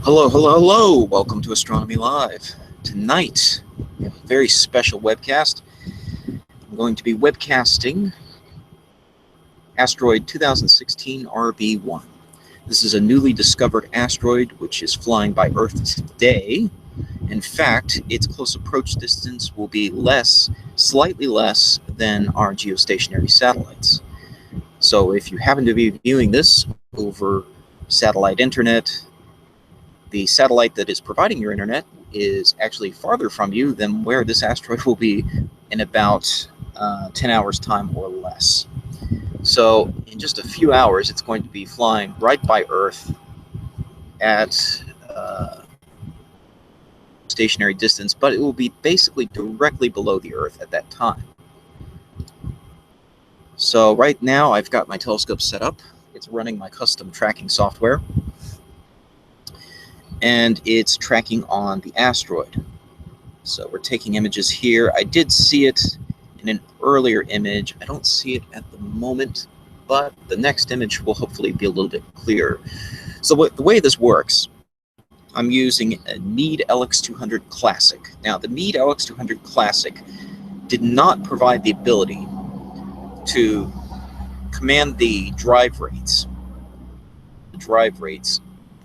Hello, hello, hello. Welcome to Astronomy Live. Tonight, we have a very special webcast. I'm going to be webcasting Asteroid 2016 RB1. This is a newly discovered asteroid which is flying by Earth today. In fact, its close approach distance will be slightly less than our geostationary satellites. So if you happen to be viewing this over satellite internet, the satellite that is providing your internet is actually farther from you than where this asteroid will be in about 10 hours time or less. So in just a few hours, it's going to be flying right by Earth at stationary distance, but it will be basically directly below the Earth at that time. So right now I've got my telescope set up. It's running my custom tracking software, and it's tracking on the asteroid. So we're taking images here. I did see it in an earlier image. I don't see it at the moment, but the next image will hopefully be a little bit clearer. So the way this works, I'm using a Meade LX200 Classic. Now, the Meade LX200 Classic did not provide the ability to command the drive rates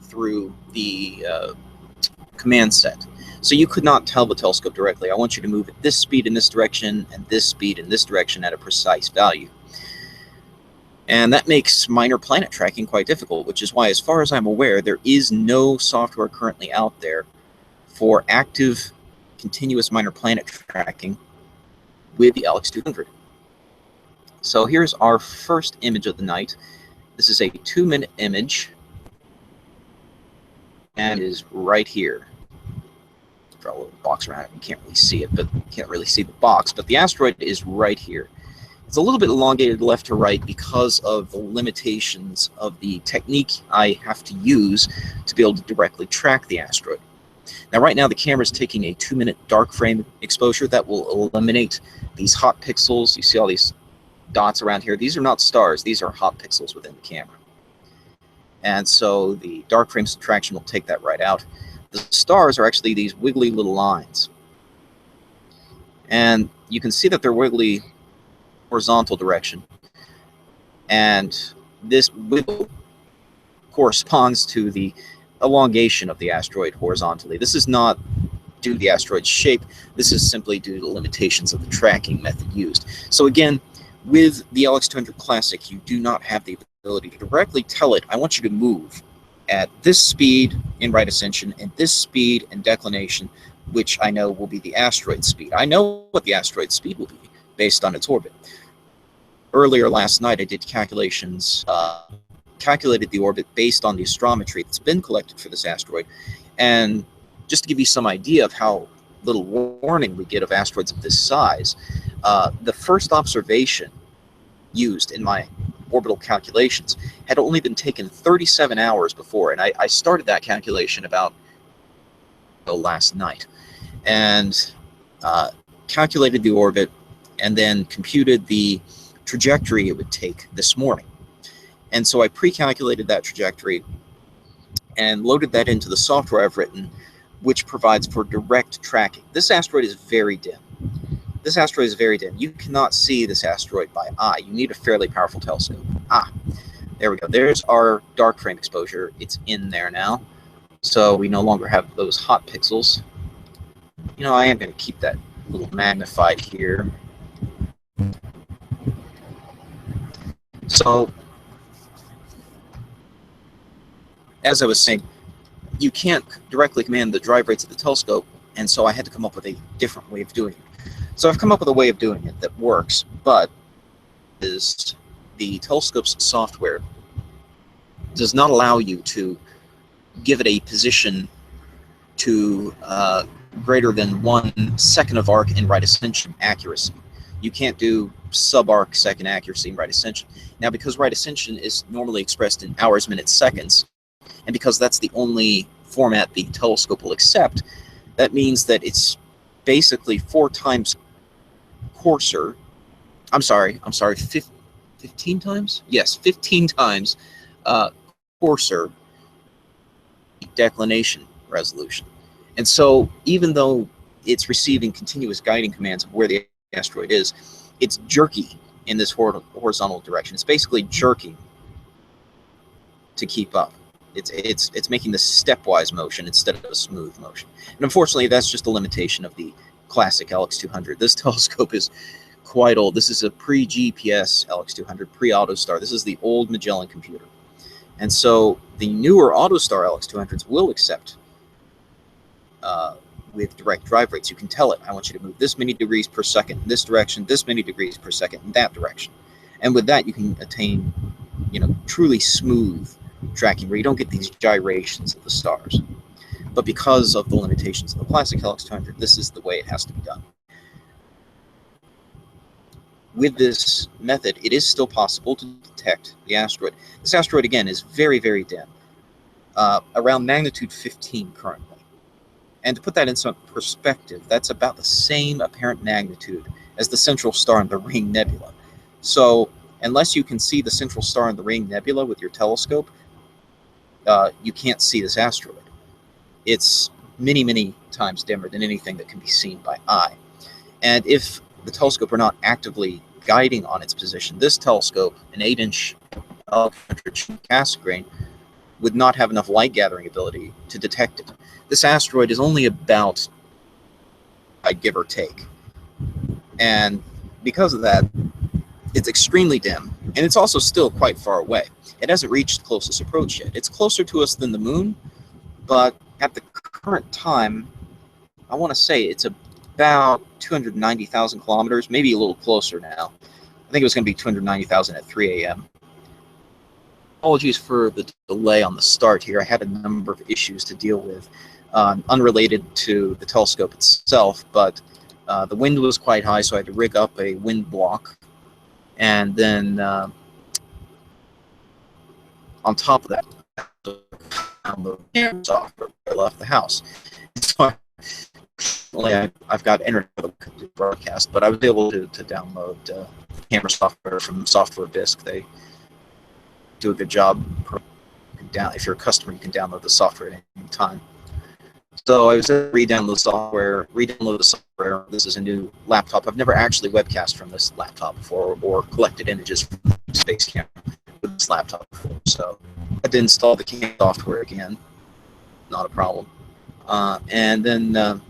through the command set. So you could not tell the telescope directly, I want you to move at this speed in this direction and this speed in this direction at a precise value. And that makes minor planet tracking quite difficult, which is why, as far as I'm aware, there is no software currently out there for active, continuous minor planet tracking with the LX200. So here's our first image of the night. This is a 2-minute image, and it is right here. Draw a little box around it. You can't really see it, but you can't really see the box. But the asteroid is right here. It's a little bit elongated left to right because of the limitations of the technique I have to use to be able to directly track the asteroid. Now, right now, the camera is taking a 2-minute dark frame exposure that will eliminate these hot pixels. You see all these dots around here. These are not stars. These are hot pixels within the camera. And so the dark frame subtraction will take that right out. The stars are actually these wiggly little lines. And you can see that they're wiggly horizontal direction. And this wiggle corresponds to the elongation of the asteroid horizontally. This is not due to the asteroid's shape. This is simply due to the limitations of the tracking method used. So again, with the LX200 Classic, you do not have the ability to directly tell it, I want you to move at this speed in right ascension and this speed in declination, which I know will be the asteroid speed. I know what the asteroid speed will be based on its orbit. Earlier last night, I did calculations, calculated the orbit based on the astrometry that's been collected for this asteroid. And just to give you some idea of how little warning we get of asteroids of this size, the first observation used in my orbital calculations had only been taken 37 hours before, and I started that calculation about last night, and calculated the orbit and then computed the trajectory it would take this morning. And so I pre-calculated that trajectory and loaded that into the software I've written, which provides for direct tracking. This asteroid is very dim. This asteroid is very dim. You cannot see this asteroid by eye. You need a fairly powerful telescope. There we go. There's our dark frame exposure. It's in there now. So we no longer have those hot pixels. You know, I am going to keep that a little magnified here. So, as I was saying, you can't directly command the drive rates of the telescope, and so I had to come up with a different way of doing it. So I've come up with a way of doing it that works, but is the telescope's software does not allow you to give it a position to greater than 1 second of arc in right ascension accuracy. You can't do sub-arc second accuracy in right ascension. Now, because right ascension is normally expressed in hours, minutes, seconds, and because that's the only format the telescope will accept, that means that it's basically 4 times coarser. I'm sorry, 15 times? Yes, 15 times coarser declination resolution. And so even though it's receiving continuous guiding commands of where the asteroid is, it's jerky in this horizontal direction. It's basically jerking to keep up. It's making this stepwise motion instead of a smooth motion. And unfortunately, that's just a limitation of the classic LX200. This telescope is quite old. This is a pre-GPS LX200, pre-AutoStar. This is the old Magellan computer. And so the newer AutoStar LX200s will accept with direct drive rates. You can tell it, I want you to move this many degrees per second in this direction, this many degrees per second in that direction. And with that, you can attain, truly smooth tracking where you don't get these gyrations of the stars. But because of the limitations of the classic LX200, this is the way it has to be done. With this method, it is still possible to detect the asteroid. This asteroid, again, is very, very dim, around magnitude 15 currently. And to put that in some perspective, that's about the same apparent magnitude as the central star in the Ring Nebula. So unless you can see the central star in the Ring Nebula with your telescope, you can't see this asteroid. It's many, many times dimmer than anything that can be seen by eye. And if the telescope are not actively guiding on its position, this telescope, an 8-inch cast grain, would not have enough light gathering ability to detect it. This asteroid is only about, give or take. And because of that, it's extremely dim, and it's also still quite far away. It hasn't reached closest approach yet. It's closer to us than the moon, but at the current time, I want to say it's about 290,000 kilometers, maybe a little closer now. I think it was going to be 290,000 at 3 a.m. Apologies for the delay on the start here. I had a number of issues to deal with, unrelated to the telescope itself, but the wind was quite high, so I had to rig up a wind block. And then on top of that, download software I left the house. So I've got internet to broadcast, but I was able to download camera software from Software Disk. They do a good job. If you're a customer, you can download the software at any time. So I was able to re-download the software. This is a new laptop. I've never actually webcast from this laptop before or collected images from the space camera with this laptop before. So I had to install the camera software again. Not a problem. And then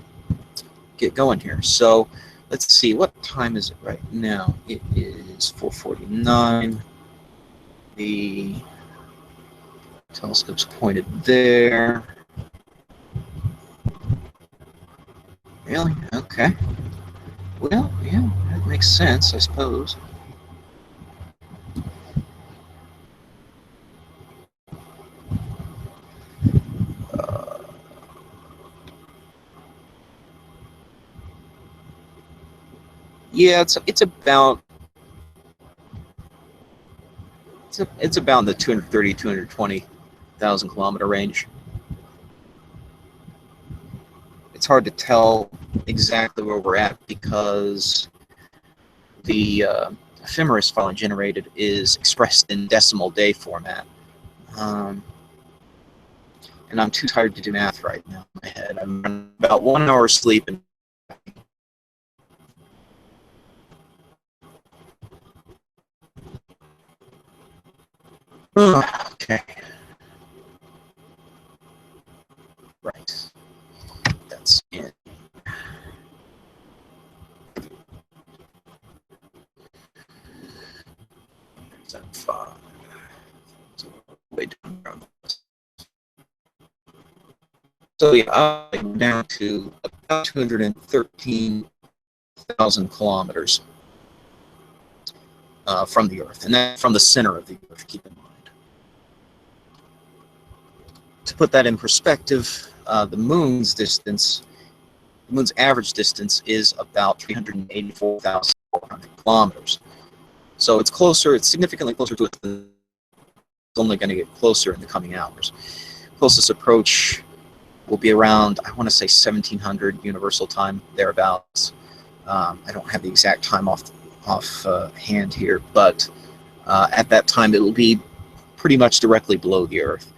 get going here. So let's see, what time is it right now? It is 4:49. The telescope's pointed there. Really? Okay. Well, yeah, that makes sense, I suppose. Yeah, it's about in the 230, 220,000 kilometer range. It's hard to tell exactly where we're at because the ephemeris file generated is expressed in decimal day format. And I'm too tired to do math right now in my head. I'm about 1 hour sleep and okay. Right. That's it. Way down. So yeah, I'm down to about 213,000 kilometers from the Earth, and that's from the center of the Earth, keep in mind. To put that in perspective, the moon's average distance is about 384,400 kilometers. So it's closer, it's significantly closer to it than it's only going to get closer in the coming hours. Closest approach will be around, I want to say 1700 universal time, thereabouts. I don't have the exact time off hand here, but at that time it will be pretty much directly below the Earth.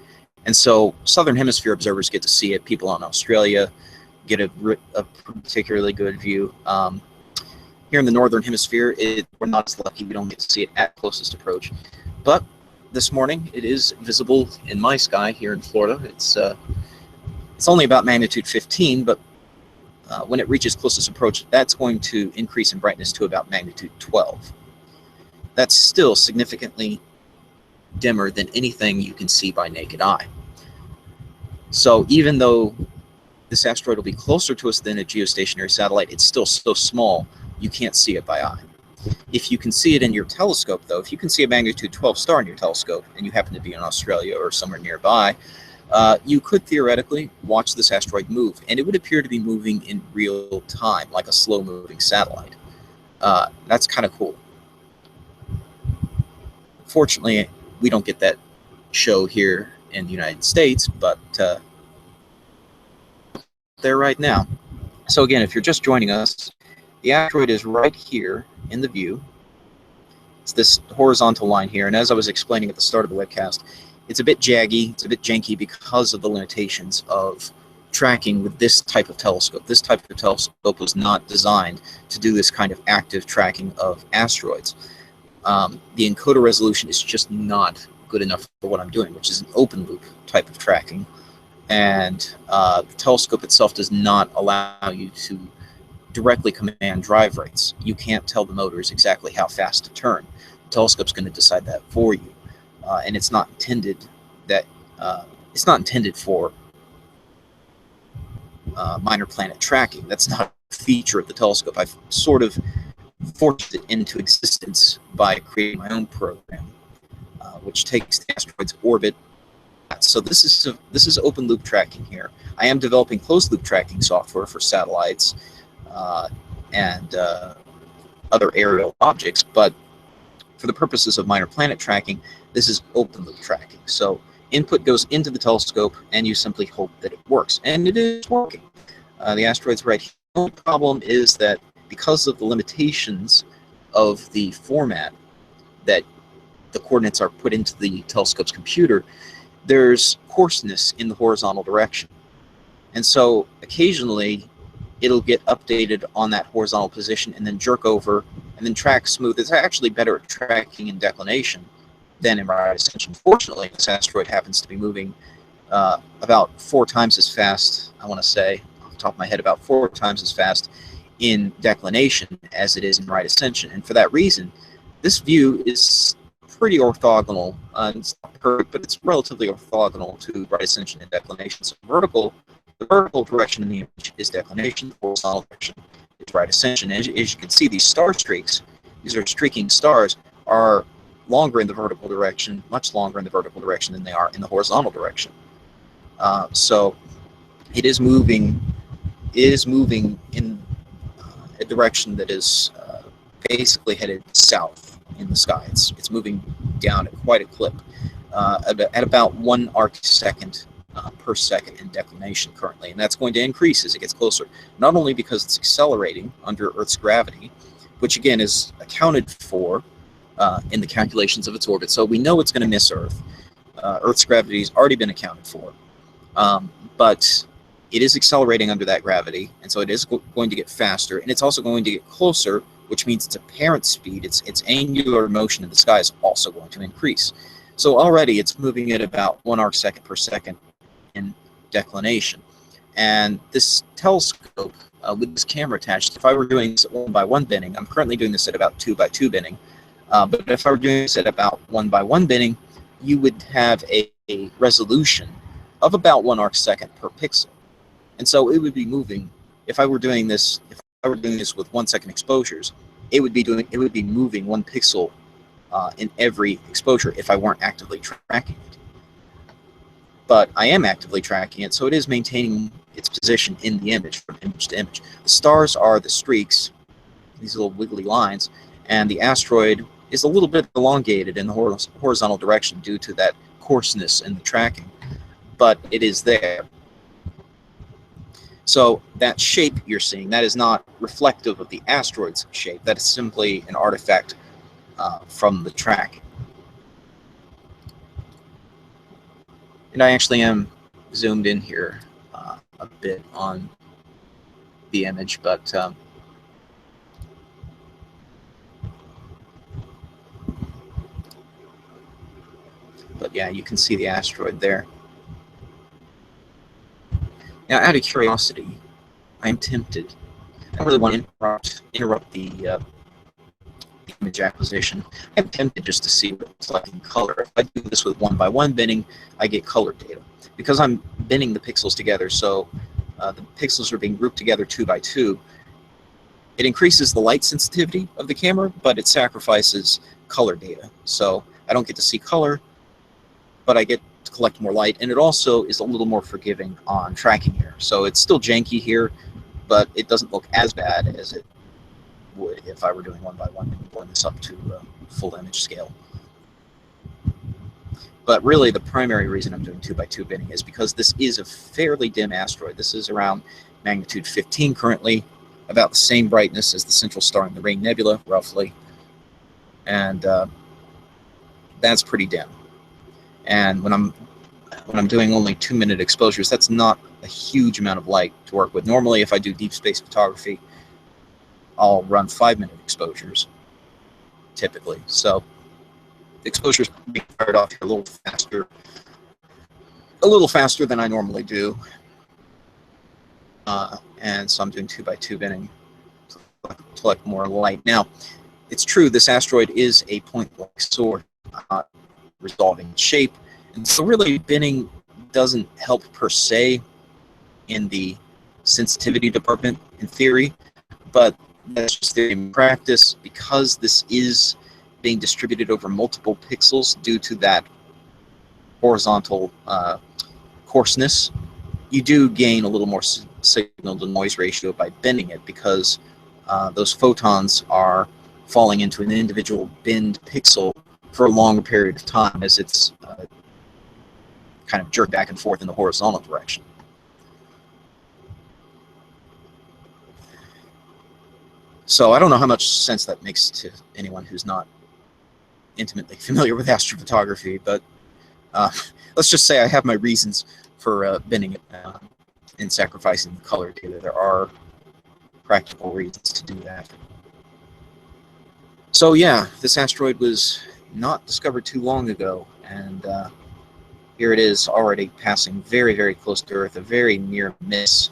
And so Southern Hemisphere observers get to see it. People in Australia get a particularly good view. Here in the Northern Hemisphere, we're not as lucky. We don't get to see it at closest approach. But this morning, it is visible in my sky here in Florida. It's only about magnitude 15, but when it reaches closest approach, that's going to increase in brightness to about magnitude 12. That's still significantly dimmer than anything you can see by naked eye. So even though this asteroid will be closer to us than a geostationary satellite, it's still so small you can't see it by eye. If you can see it in your telescope, though, if you can see a magnitude 12 star in your telescope and you happen to be in Australia or somewhere nearby, you could theoretically watch this asteroid move, and it would appear to be moving in real time, like a slow-moving satellite. That's kind of cool. Fortunately, we don't get that show here in the United States, but there right now. So again, if you're just joining us, the asteroid is right here in the view. It's this horizontal line here, and as I was explaining at the start of the webcast, it's a bit jaggy, it's a bit janky because of the limitations of tracking with this type of telescope. This type of telescope was not designed to do this kind of active tracking of asteroids. The encoder resolution is just not good enough for what I'm doing, which is an open loop type of tracking. And the telescope itself does not allow you to directly command drive rates. You can't tell the motors exactly how fast to turn. The telescope's going to decide that for you, and it's not intended for minor planet tracking. That's not a feature of the telescope. I've sort of forced it into existence by creating my own program, which takes the asteroid's orbit. So this is open loop tracking here. I am developing closed loop tracking software for satellites and other aerial objects, but for the purposes of minor planet tracking, this is open loop tracking. So input goes into the telescope, and you simply hope that it works, and it is working. The asteroid's right here. The only problem is that because of the limitations of the format that the coordinates are put into the telescope's computer, there's coarseness in the horizontal direction. And so occasionally it'll get updated on that horizontal position and then jerk over and then track smooth. It's actually better at tracking in declination than in right ascension. Fortunately, this asteroid happens to be moving about 4 times as fast, I want to say, off the top of my head, about 4 times as fast in declination as it is in right ascension. And for that reason, this view is pretty orthogonal. It's not perfect, but it's relatively orthogonal to right ascension and declination. So the vertical direction in the image is declination, the horizontal direction is right ascension. As you can see, these star streaks, these are streaking stars, are longer in the vertical direction, much longer in the vertical direction than they are in the horizontal direction. So it is moving in a direction that is basically headed south in the sky. It's moving down at quite a clip, at about 1 arc second per second in declination currently, and that's going to increase as it gets closer, not only because it's accelerating under Earth's gravity, which again is accounted for in the calculations of its orbit, so we know it's going to miss Earth. Earth's gravity has already been accounted for, but it is accelerating under that gravity, and so it is going to get faster, and it's also going to get closer, which means its apparent speed, its angular motion in the sky is also going to increase. So already it's moving at about 1 arc second per second in declination. And this telescope, with this camera attached, if I were doing this at 1x1 binning, I'm currently doing this at about 2x2 binning, but if I were doing this at about 1x1 binning, you would have a resolution of about 1 arc second per pixel. And so it would be moving, if I were doing this with 1 second exposures, it would be moving 1 pixel in every exposure if I weren't actively tracking it. But I am actively tracking it, so it is maintaining its position in the image from image to image. The stars are the streaks, these little wiggly lines, and the asteroid is a little bit elongated in the horizontal direction due to that coarseness in the tracking, but it is there. So that shape you're seeing, that is not reflective of the asteroid's shape. That is simply an artifact from the tracking. And I actually am zoomed in here a bit on the image, but yeah, you can see the asteroid there. Now, out of curiosity, I'm tempted. I don't really want to interrupt the image acquisition. I'm tempted just to see what it's like in color. If I do this with 1x1 binning, I get color data. Because I'm binning the pixels together, so the pixels are being grouped together 2x2, it increases the light sensitivity of the camera, but it sacrifices color data. So I don't get to see color, but I get to collect more light, and it also is a little more forgiving on tracking error. So it's still janky here, but it doesn't look as bad as it would if I were doing 1x1 and blowing this up to full image scale. But really, the primary reason I'm doing 2x2 binning is because this is a fairly dim asteroid. This is around magnitude 15 currently, about the same brightness as the central star in the Ring Nebula, roughly. And that's pretty dim. And when I'm doing only 2-minute exposures, that's not a huge amount of light to work with. Normally, if I do deep space photography, I'll run 5-minute exposures, typically. So the exposures being fired off here a little faster than I normally do. And so I'm doing 2x2 binning to collect more light. Now, it's true, this asteroid is a point-like source, resolving shape, and so really binning doesn't help per se in the sensitivity department in theory, but that's just theory in practice. Because this is being distributed over multiple pixels due to that horizontal coarseness, you do gain a little more signal to noise ratio by bending it, because those photons are falling into an individual binned pixel for a longer period of time as it's kind of jerked back and forth in the horizontal direction. So I don't know how much sense that makes to anyone who's not intimately familiar with astrophotography, but let's just say I have my reasons for binning it and sacrificing the color data. There are practical reasons to do that. So yeah, this asteroid was not discovered too long ago, and here it is already passing very, very close to Earth, a very near miss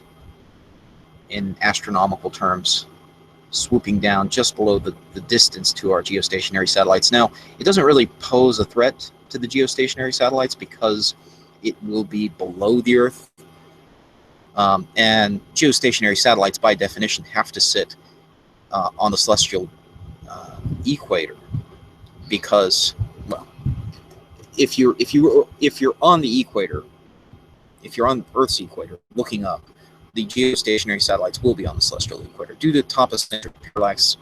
in astronomical terms, swooping down just below the distance to our geostationary satellites. Now, it doesn't really pose a threat to the geostationary satellites because it will be below the Earth. And geostationary satellites, by definition, have to sit on the celestial equator, because, well, if you're on the equator, if you're on Earth's equator looking up, the geostationary satellites will be on the celestial equator. Due to topocentric parallax,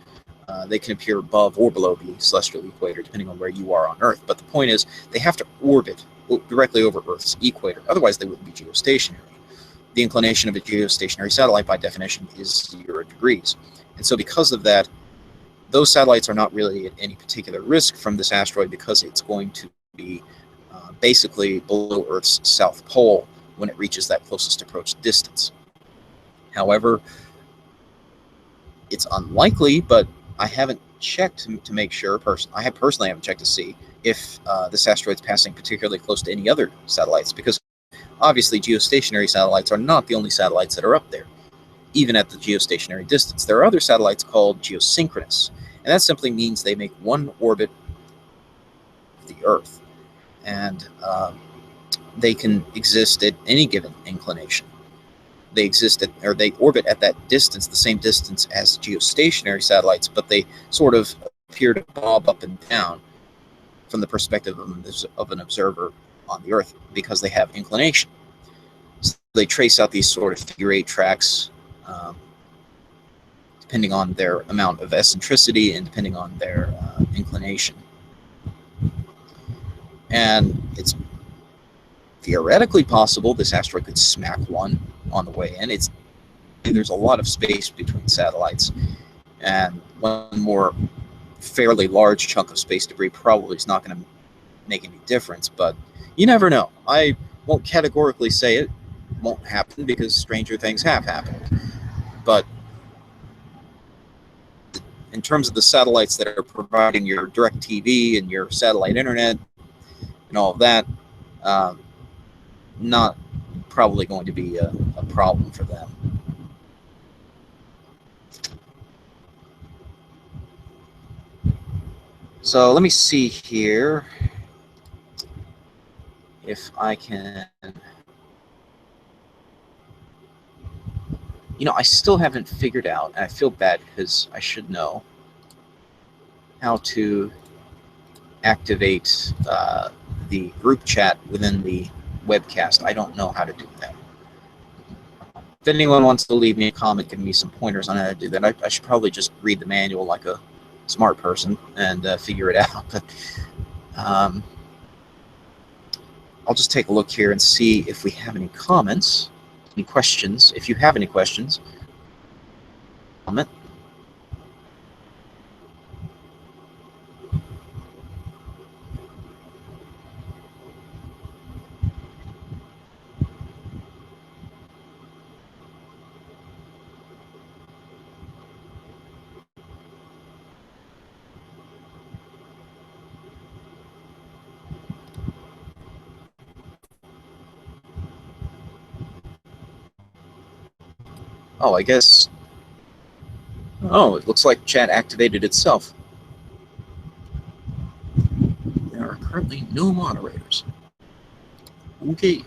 they can appear above or below the celestial equator, depending on where you are on Earth. But the point is, they have to orbit directly over Earth's equator. Otherwise, they wouldn't be geostationary. The inclination of a geostationary satellite, by definition, is 0 degrees. And so because of that, those satellites are not really at any particular risk from this asteroid, because it's going to be basically below Earth's south pole when it reaches that closest approach distance. However, it's unlikely, but I haven't checked to make sure. I personally haven't checked to see if this asteroid's passing particularly close to any other satellites, because obviously geostationary satellites are not the only satellites that are up there, even at the geostationary distance. There are other satellites called geosynchronous, and that simply means they make one orbit of the Earth, and they can exist at any given inclination. They they orbit at that distance, the same distance as geostationary satellites, but they sort of appear to bob up and down from the perspective of an observer on the Earth, because they have inclination. So they trace out these sort of figure-8 tracks, depending on their amount of eccentricity and depending on their inclination. And it's theoretically possible this asteroid could smack one on the way in. There's a lot of space between satellites, and one more fairly large chunk of space debris probably is not going to make any difference, but you never know. I won't categorically say it won't happen, because stranger things have happened. But in terms of the satellites that are providing your direct TV and your satellite internet and all of that, not probably going to be a problem for them. So let me see here if I can. You know, I still haven't figured out, and I feel bad because I should know, how to activate the group chat within the webcast. I don't know how to do that. If anyone wants to leave me a comment, give me some pointers on how to do that. I should probably just read the manual like a smart person and figure it out. But I'll just take a look here and see if we have any comments, any questions. If you have any questions, comment. Oh, I guess. Oh, it looks like chat activated itself. There are currently no moderators. Okay.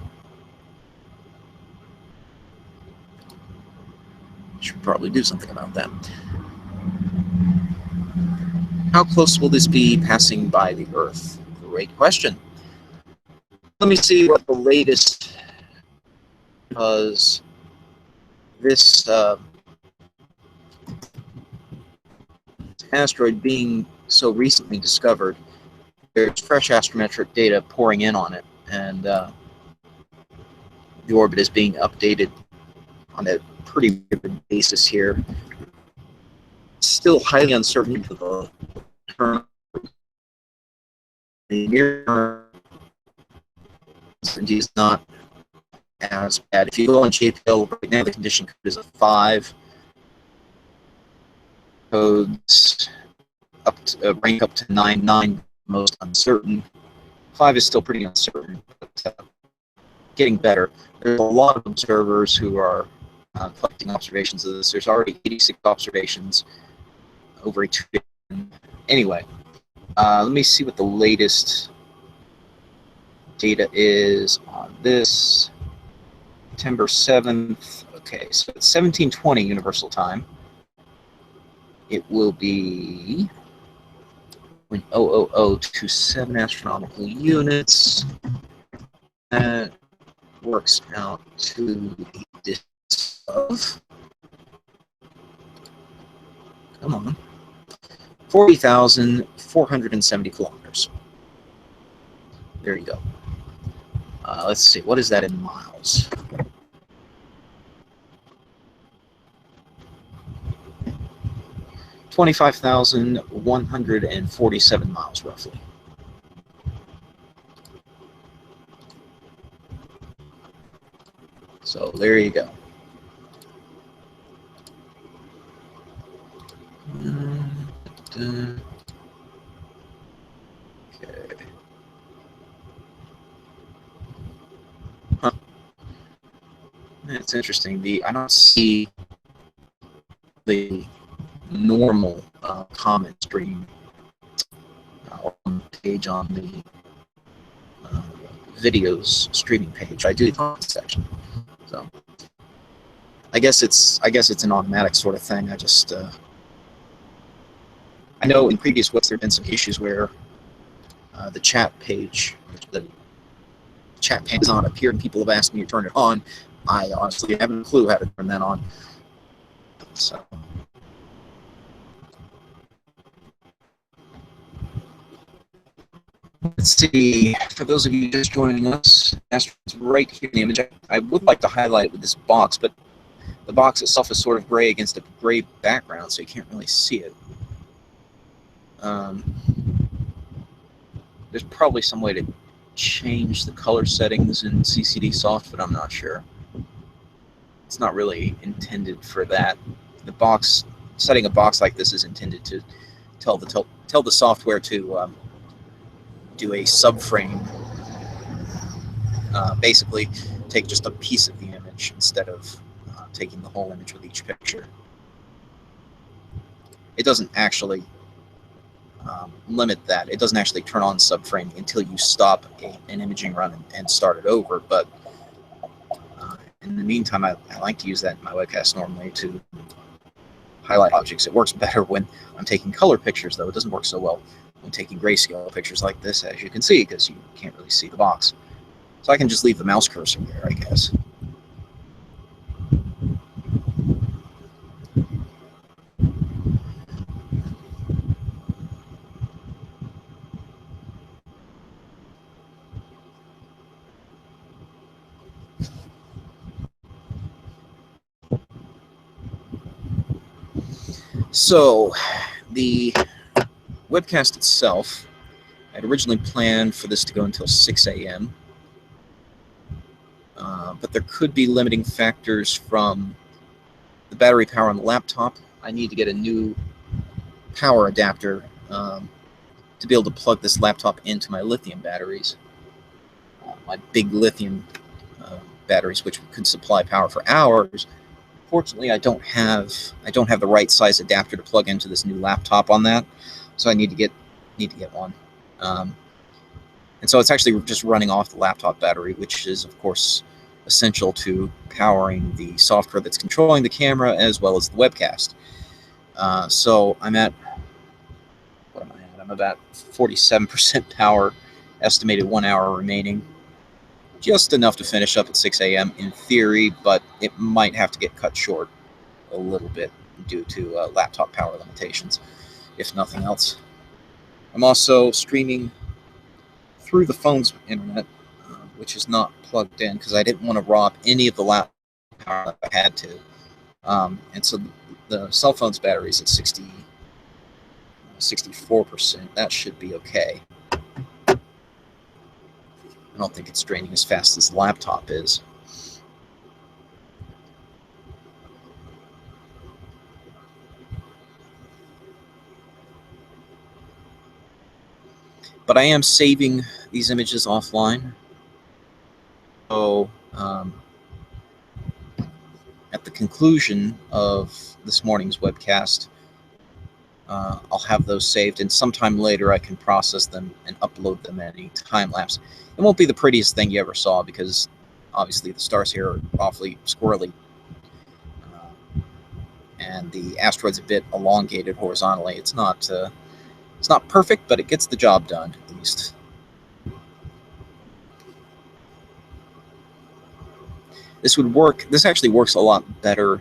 Should probably do something about that. How close will this be passing by the Earth? Great question. Let me see what the latest, because this asteroid being so recently discovered, there's fresh astrometric data pouring in on it, and the orbit is being updated on a pretty regular basis here. Still highly uncertain for the term. The near term uncertainty is not as bad. If you go on JPL right now, the condition code is a 5. Codes up to, rank up to 9, most uncertain. 5 is still pretty uncertain, but getting better. There's a lot of observers who are collecting observations of this. There's already 86 observations over a 2 day. Anyway, let me see what the latest data is on this. September 7th. Okay, so it's 1720 Universal Time. It will be 0.00027 astronomical units. That works out to a distance of, come on, 40,470 kilometers. There you go. Let's see, what is that in miles? $25,147 miles, roughly. So there you go. Okay. Huh. That's interesting. I don't see the normal comment stream on the page on the videos streaming page. I do the comment section. So I guess it's an automatic sort of thing. I just I know in previous weeks there have been some issues where the chat page, the chat pane does not appear, and people have asked me to turn it on. I honestly haven't a clue how to turn that on. So. Let's see, for those of you just joining us, Asteroid's right here in the image. I would like to highlight it with this box, but the box itself is sort of gray against a gray background, so you can't really see it. There's probably some way to change the color settings in CCD soft, but I'm not sure. It's not really intended for that. The box, setting a box like this is intended to tell the software to do a subframe. Basically, take just a piece of the image instead of taking the whole image with each picture. It doesn't actually limit that. It doesn't actually turn on subframe until you stop an imaging run and start it over. But in the meantime, I like to use that in my webcast normally to highlight objects. It works better when I'm taking color pictures, though. It doesn't work so well when taking grayscale pictures like this, as you can see, because you can't really see the box. So I can just leave the mouse cursor there, I guess. So the webcast itself, I'd originally planned for this to go until 6 a.m. But there could be limiting factors from the battery power on the laptop. I need to get a new power adapter to be able to plug this laptop into my lithium batteries. My big lithium batteries, which could supply power for hours. Fortunately, I don't have the right size adapter to plug into this new laptop on that, so I need to get one. And so it's actually just running off the laptop battery, which is, of course, essential to powering the software that's controlling the camera as well as the webcast. So I'm at, what am I at? I'm about 47% power, estimated 1 hour remaining. Just enough to finish up at 6 a.m. in theory, but it might have to get cut short a little bit due to laptop power limitations, if nothing else. I'm also streaming through the phone's internet, which is not plugged in because I didn't want to rob any of the laptop power if I had to. And so the cell phone's battery is at 64%. That should be okay. I don't think it's draining as fast as the laptop is. But I am saving these images offline. So at the conclusion of this morning's webcast, I'll have those saved, and sometime later I can process them and upload them at any time lapse. It won't be the prettiest thing you ever saw because obviously the stars here are awfully squirrely, and the asteroid's a bit elongated horizontally. It's not perfect, but it gets the job done at least. This would work. This actually works a lot better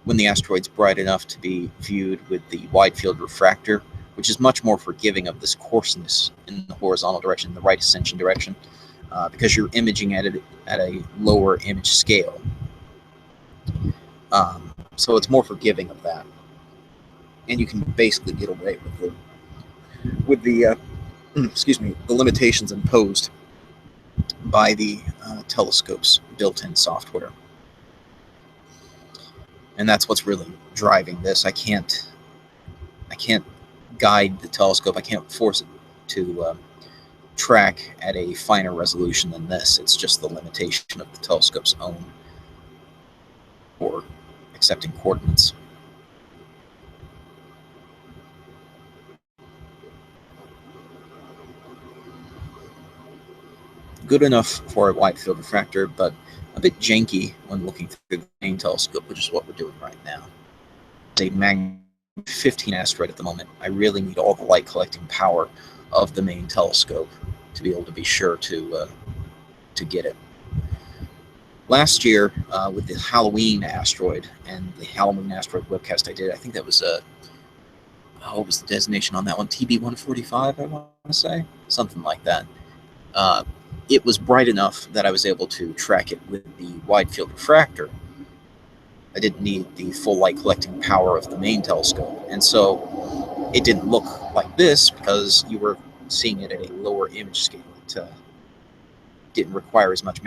when the asteroid's bright enough to be viewed with the wide field refractor, which is much more forgiving of this coarseness in the horizontal direction, the right ascension direction, because you're imaging at a lower image scale. So it's more forgiving of that, and you can basically get away with the excuse me, the limitations imposed by the telescope's built-in software. And that's what's really driving this. I can't guide the telescope. I can't force it to track at a finer resolution than this. It's just the limitation of the telescope's own for accepting coordinates. Good enough for a wide field refractor, but a bit janky when looking through the main telescope, which is what we're doing right now. It's a magnitude 15 asteroid at the moment. I really need all the light collecting power of the main telescope to be able to be sure to get it. Last year, with the Halloween asteroid and the Halloween asteroid webcast I did, I think that was what was the designation on that one? TB145, I want to say, something like that. It was bright enough that I was able to track it with the wide field refractor. I didn't need the full light collecting power of the main telescope, and so it didn't look like this because you were seeing it at a lower image scale. didn't require as much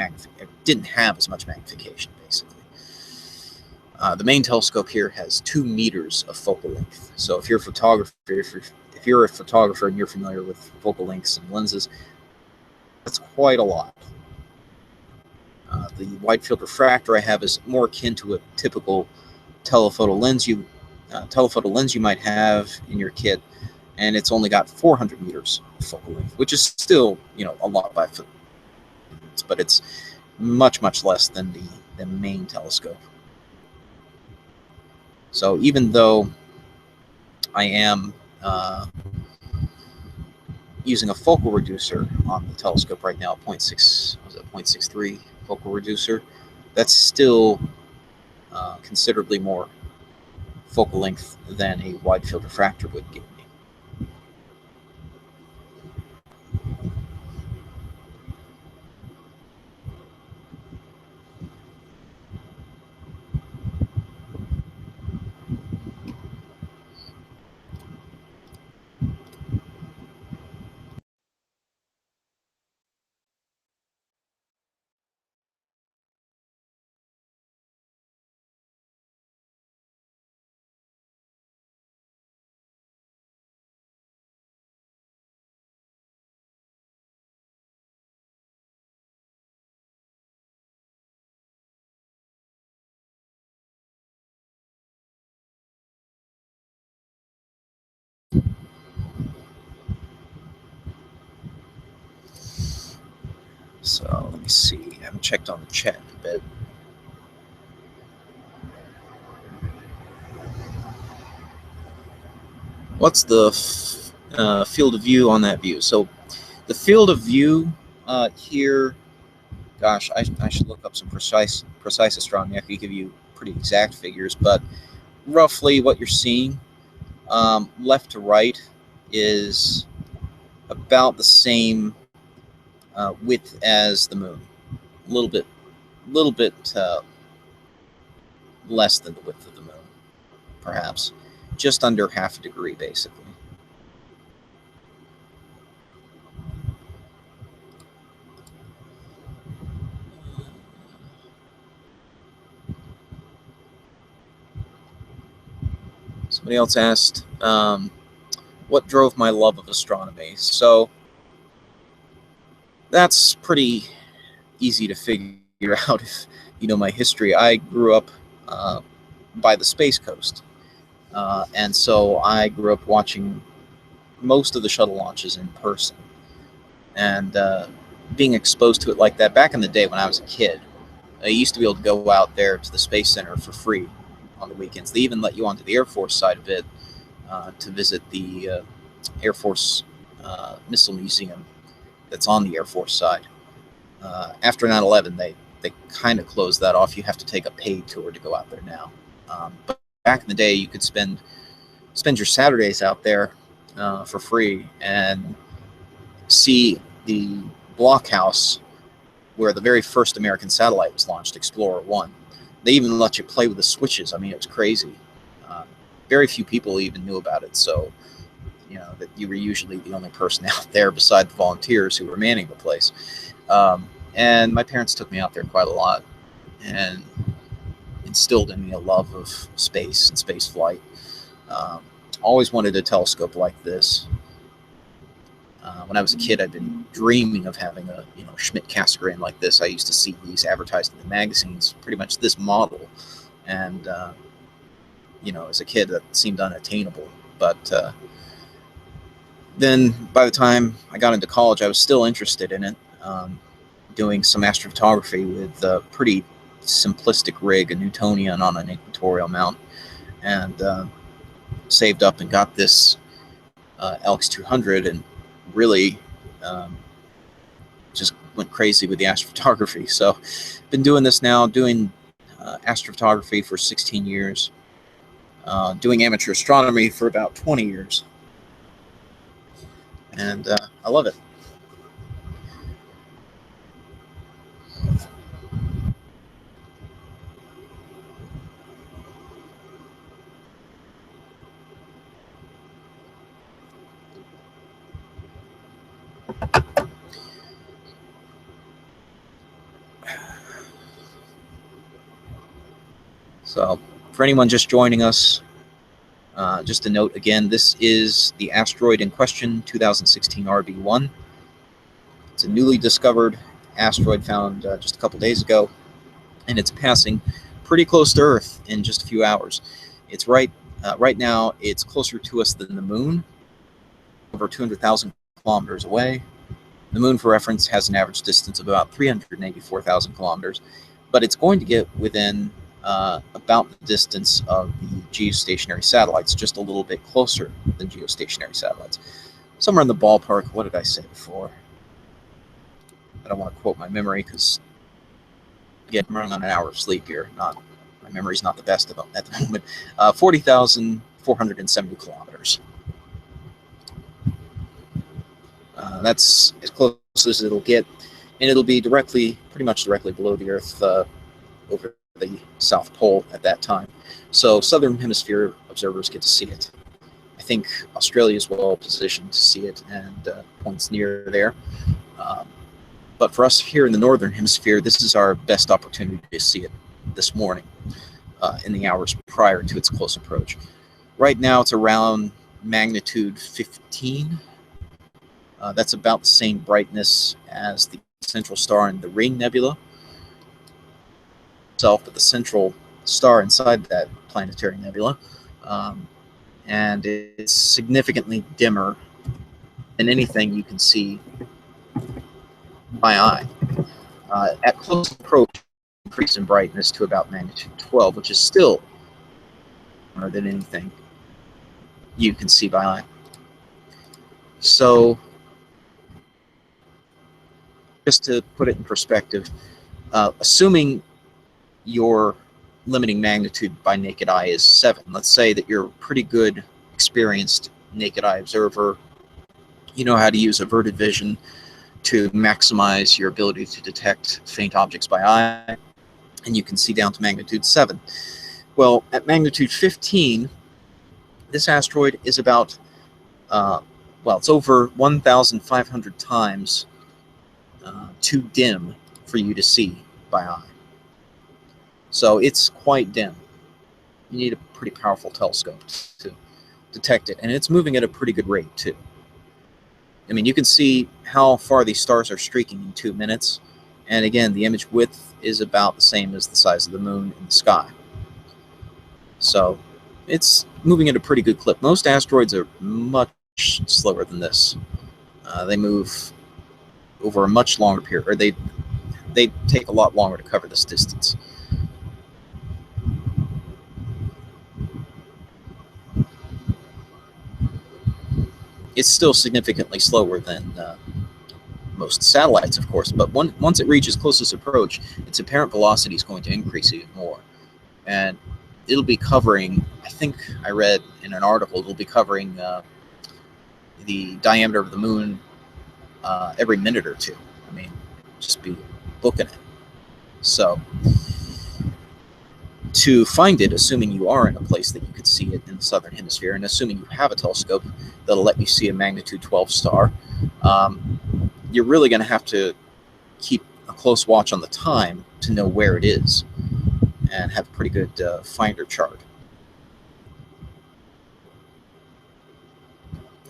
didn't have as much magnification, basically. The main telescope here has 2 meters of focal length. So if you're a photographer, if you're a photographer and you're familiar with focal lengths and lenses, that's quite a lot. The wide field refractor I have is more akin to a typical telephoto lens you might have in your kit, and it's only got 400 meters of focal length, which is still, a lot by foot, but it's much less than the main telescope. So even though I am using a focal reducer on the telescope right now, 0.63 focal reducer, that's still considerably more focal length than a wide field refractor would give me. So let me see. I haven't checked on the chat in a bit. What's the field of view on that view? So the field of view here, gosh, I should look up some precise astronomy. I could give you pretty exact figures, but roughly what you're seeing left to right is about the same width as the moon. A little bit less than the width of the moon, perhaps. Just under half a degree, basically. Somebody else asked, what drove my love of astronomy? So that's pretty easy to figure out if you know my history. I grew up by the Space Coast, and so I grew up watching most of the shuttle launches in person, and being exposed to it like that. Back in the day when I was a kid, I used to be able to go out there to the Space Center for free on the weekends. They even let you onto the Air Force side of it to visit the Air Force Missile Museum that's on the Air Force side. After 9/11, they kind of closed that off. You have to take a paid tour to go out there now. But back in the day, you could spend your Saturdays out there for free and see the blockhouse where the very first American satellite was launched, Explorer 1. They even let you play with the switches. I mean, it was crazy. Very few people even knew about it, so that you were usually the only person out there beside the volunteers who were manning the place. And my parents took me out there quite a lot and instilled in me a love of space and space flight. Always wanted a telescope like this. When I was a kid, I'd been dreaming of having a Schmidt-Cassegrain like this. I used to see these advertised in the magazines, pretty much this model, and as a kid, that seemed unattainable. But then, by the time I got into college, I was still interested in it, doing some astrophotography with a pretty simplistic rig, a Newtonian on an equatorial mount, and saved up and got this LX200, and really just went crazy with the astrophotography. So been doing this now, doing astrophotography for 16 years, doing amateur astronomy for about 20 years, and I love it. So for anyone just joining us, just a note again, this is the asteroid in question, 2016 RB1. It's a newly discovered asteroid found just a couple days ago, and it's passing pretty close to Earth in just a few hours. It's right now, it's closer to us than the moon, over 200,000 kilometers away. The moon, for reference, has an average distance of about 384,000 kilometers, but it's going to get within about the distance of the geostationary satellites, just a little bit closer than geostationary satellites. Somewhere in the ballpark. What did I say before? I don't want to quote my memory because, again, I'm running on an hour of sleep here. My memory's not the best at the moment. 40,470 kilometers. That's as close as it'll get, and it'll be pretty much directly below the Earth, over the South Pole at that time. So Southern Hemisphere observers get to see it. I think Australia is well positioned to see it, and points near there. But for us here in the Northern Hemisphere, this is our best opportunity to see it this morning, in the hours prior to its close approach. Right now, it's around magnitude 15. That's about the same brightness as the central star in the Ring Nebula itself, but the central star inside that planetary nebula. And it's significantly dimmer than anything you can see by eye. At close approach, increase in brightness to about magnitude 12, which is still more than anything you can see by eye. So, just to put it in perspective, assuming your limiting magnitude by naked eye is 7, let's say that you're a pretty good, experienced naked eye observer, you know how to use averted vision to maximize your ability to detect faint objects by eye, and you can see down to magnitude 7. Well, at magnitude 15, this asteroid is about, it's over 1,500 times too dim for you to see by eye. So it's quite dim. You need a pretty powerful telescope to detect it, and it's moving at a pretty good rate too. I mean, you can see how far these stars are streaking in 2 minutes, and again, the image width is about the same as the size of the moon in the sky. So it's moving at a pretty good clip. Most asteroids are much slower than this. They move over a much longer period, or they take a lot longer to cover this distance. It's still significantly slower than most satellites, of course, but once it reaches closest approach, its apparent velocity is going to increase even more. And it'll be covering, I think I read in an article, it'll be covering the diameter of the moon every minute or two. I mean, just be booking it. So, to find it, assuming you are in a place that you could see it in the Southern Hemisphere, and assuming you have a telescope that'll let you see a magnitude 12 star, you're really going to have to keep a close watch on the time to know where it is, and have a pretty good finder chart.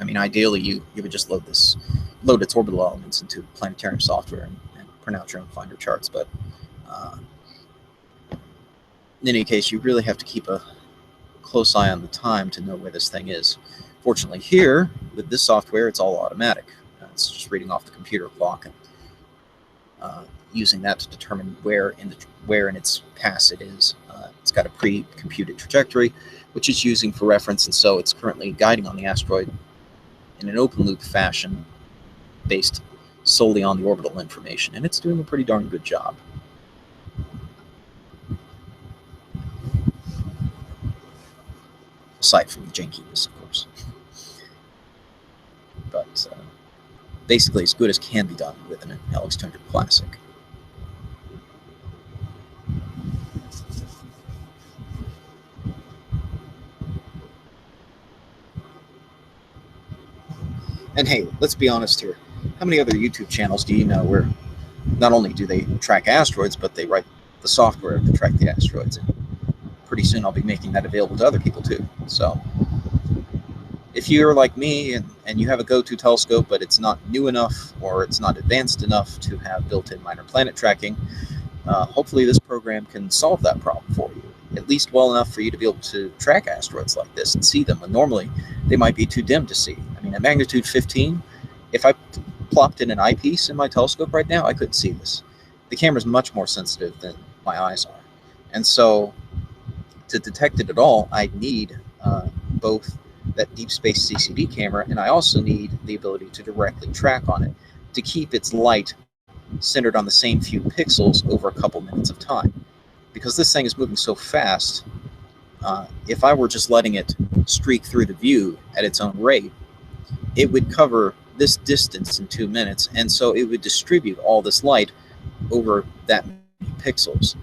I mean, ideally, you would just load its orbital elements into planetarium software and print out your own finder charts, but in any case, you really have to keep a close eye on the time to know where this thing is. Fortunately, here, with this software, it's all automatic. It's just reading off the computer clock and using that to determine where in its pass it is. It's got a pre-computed trajectory, which it's using for reference, and so it's currently guiding on the asteroid in an open-loop fashion based solely on the orbital information, and it's doing a pretty darn good job. Aside from the jankiness, of course. But basically as good as can be done with an LX200 Classic. And hey, let's be honest here. How many other YouTube channels do you know where not only do they track asteroids, but they write the software to track the asteroids in? pretty soon I'll be making that available to other people too. So if you're like me and you have a go-to telescope, but it's not new enough or it's not advanced enough to have built-in minor planet tracking, hopefully this program can solve that problem for you, at least well enough for you to be able to track asteroids like this and see them. And normally they might be too dim to see. I mean, at magnitude 15, if I plopped in an eyepiece in my telescope right now, I couldn't see this. The camera's much more sensitive than my eyes are. And so to detect it at all, I need both that deep space CCD camera, and I also need the ability to directly track on it to keep its light centered on the same few pixels over a couple minutes of time. Because this thing is moving so fast, if I were just letting it streak through the view at its own rate, it would cover this distance in 2 minutes, and so it would distribute all this light over that many pixels,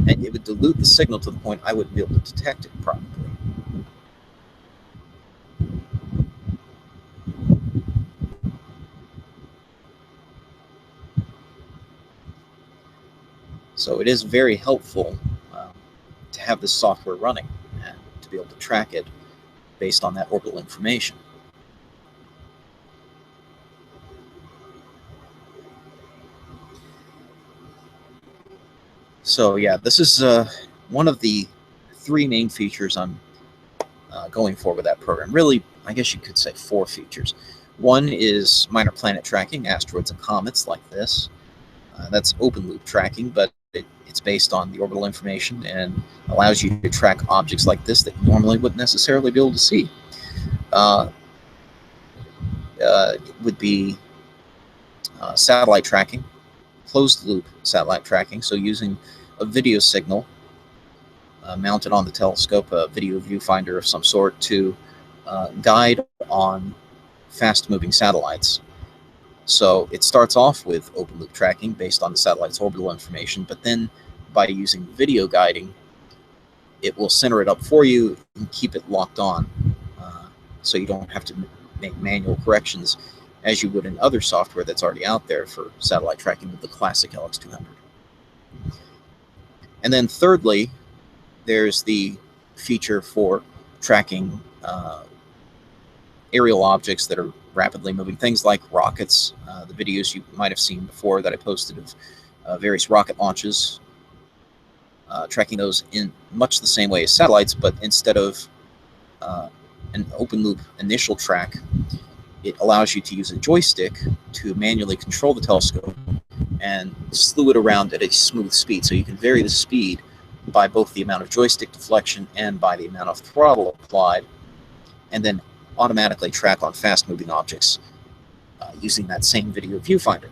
and it would dilute the signal to the point I wouldn't be able to detect it properly. So it is very helpful to have this software running and to be able to track it based on that orbital information. So yeah, this is one of the 3 main features I'm going for with that program. Really, I guess you could say 4 features. One is minor planet tracking, asteroids and comets like this. That's open loop tracking, but it's based on the orbital information and allows you to track objects like this that you normally wouldn't necessarily be able to see. It would be satellite tracking, closed loop satellite tracking, so using a video signal mounted on the telescope, a video viewfinder of some sort, to guide on fast-moving satellites. So it starts off with open loop tracking based on the satellite's orbital information, but then by using video guiding, it will center it up for you and keep it locked on, so you don't have to make manual corrections as you would in other software that's already out there for satellite tracking with the classic LX200. And then thirdly, there's the feature for tracking aerial objects that are rapidly moving, things like rockets. The videos you might have seen before that I posted of various rocket launches, tracking those in much the same way as satellites, but instead of an open loop initial track, it allows you to use a joystick to manually control the telescope and slew it around at a smooth speed. So you can vary the speed by both the amount of joystick deflection and by the amount of throttle applied, and then automatically track on fast-moving objects using that same video viewfinder.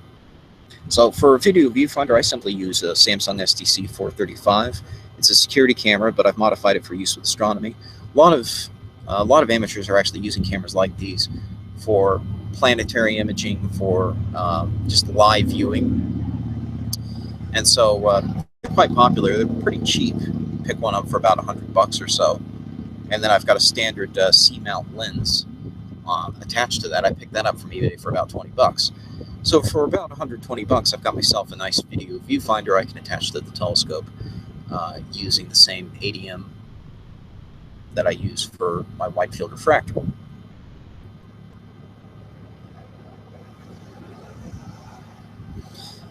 So for a video viewfinder, I simply use a Samsung SDC 435. It's a security camera, but I've modified it for use with astronomy. A lot of amateurs are actually using cameras like these for planetary imaging, for just live viewing. And so they're quite popular. They're pretty cheap. Pick one up for about $100 or so. And then I've got a standard C-mount lens attached to that. I picked that up from eBay for about $20. So for about $120, I've got myself a nice video viewfinder I can attach to the telescope using the same ADM that I use for my wide field refractor.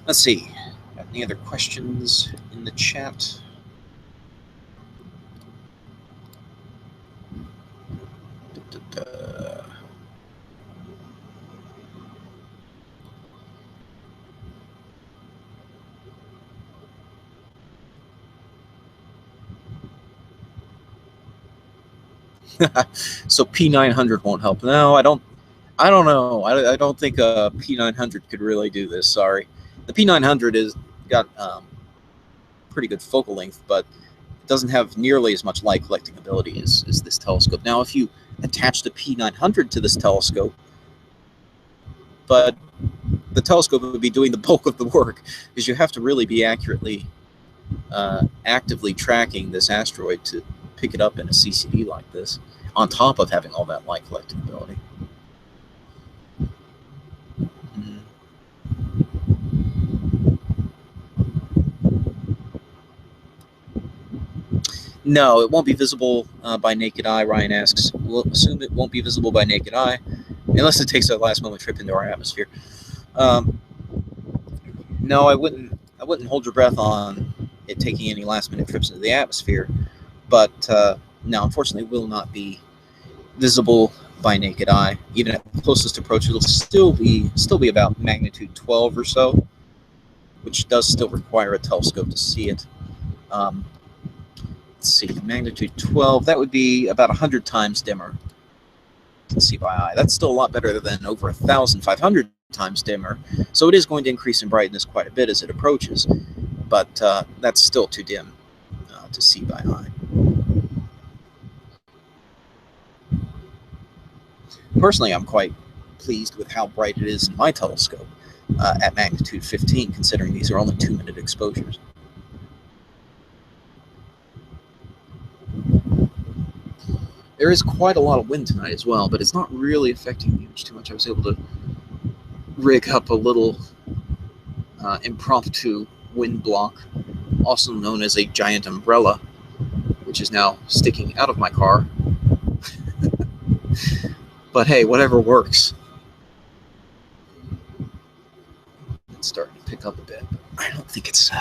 Let's see. Got any other questions in the chat? So P900 won't help. No, I don't know. I don't think a P900 could really do this. Sorry. The P900 is got pretty good focal length, but it doesn't have nearly as much light collecting ability as this telescope. Now, if you attach the P900 to this telescope, but the telescope would be doing the bulk of the work, because you have to really be accurately, actively tracking this asteroid to pick it up in a CCD like this, on top of having all that light collecting ability. No, it won't be visible by naked eye, Ryan asks. We'll assume it won't be visible by naked eye, unless it takes a last moment trip into our atmosphere. No, I wouldn't hold your breath on it taking any last minute trips into the atmosphere, but no, unfortunately, it will not be visible by naked eye. Even at the closest approach, it'll still be about magnitude 12 or so, which does still require a telescope to see it. Let's see, magnitude 12, that would be about 100 times dimmer to see by eye. That's still a lot better than over 1,500 times dimmer. So it is going to increase in brightness quite a bit as it approaches, but that's still too dim to see by eye. Personally, I'm quite pleased with how bright it is in my telescope at magnitude 15, considering these are only 2-minute exposures. There is quite a lot of wind tonight as well, but it's not really affecting the image too much. I was able to rig up a little impromptu wind block, also known as a giant umbrella, which is now sticking out of my car. But hey, whatever works. It's starting to pick up a bit. I don't think it's...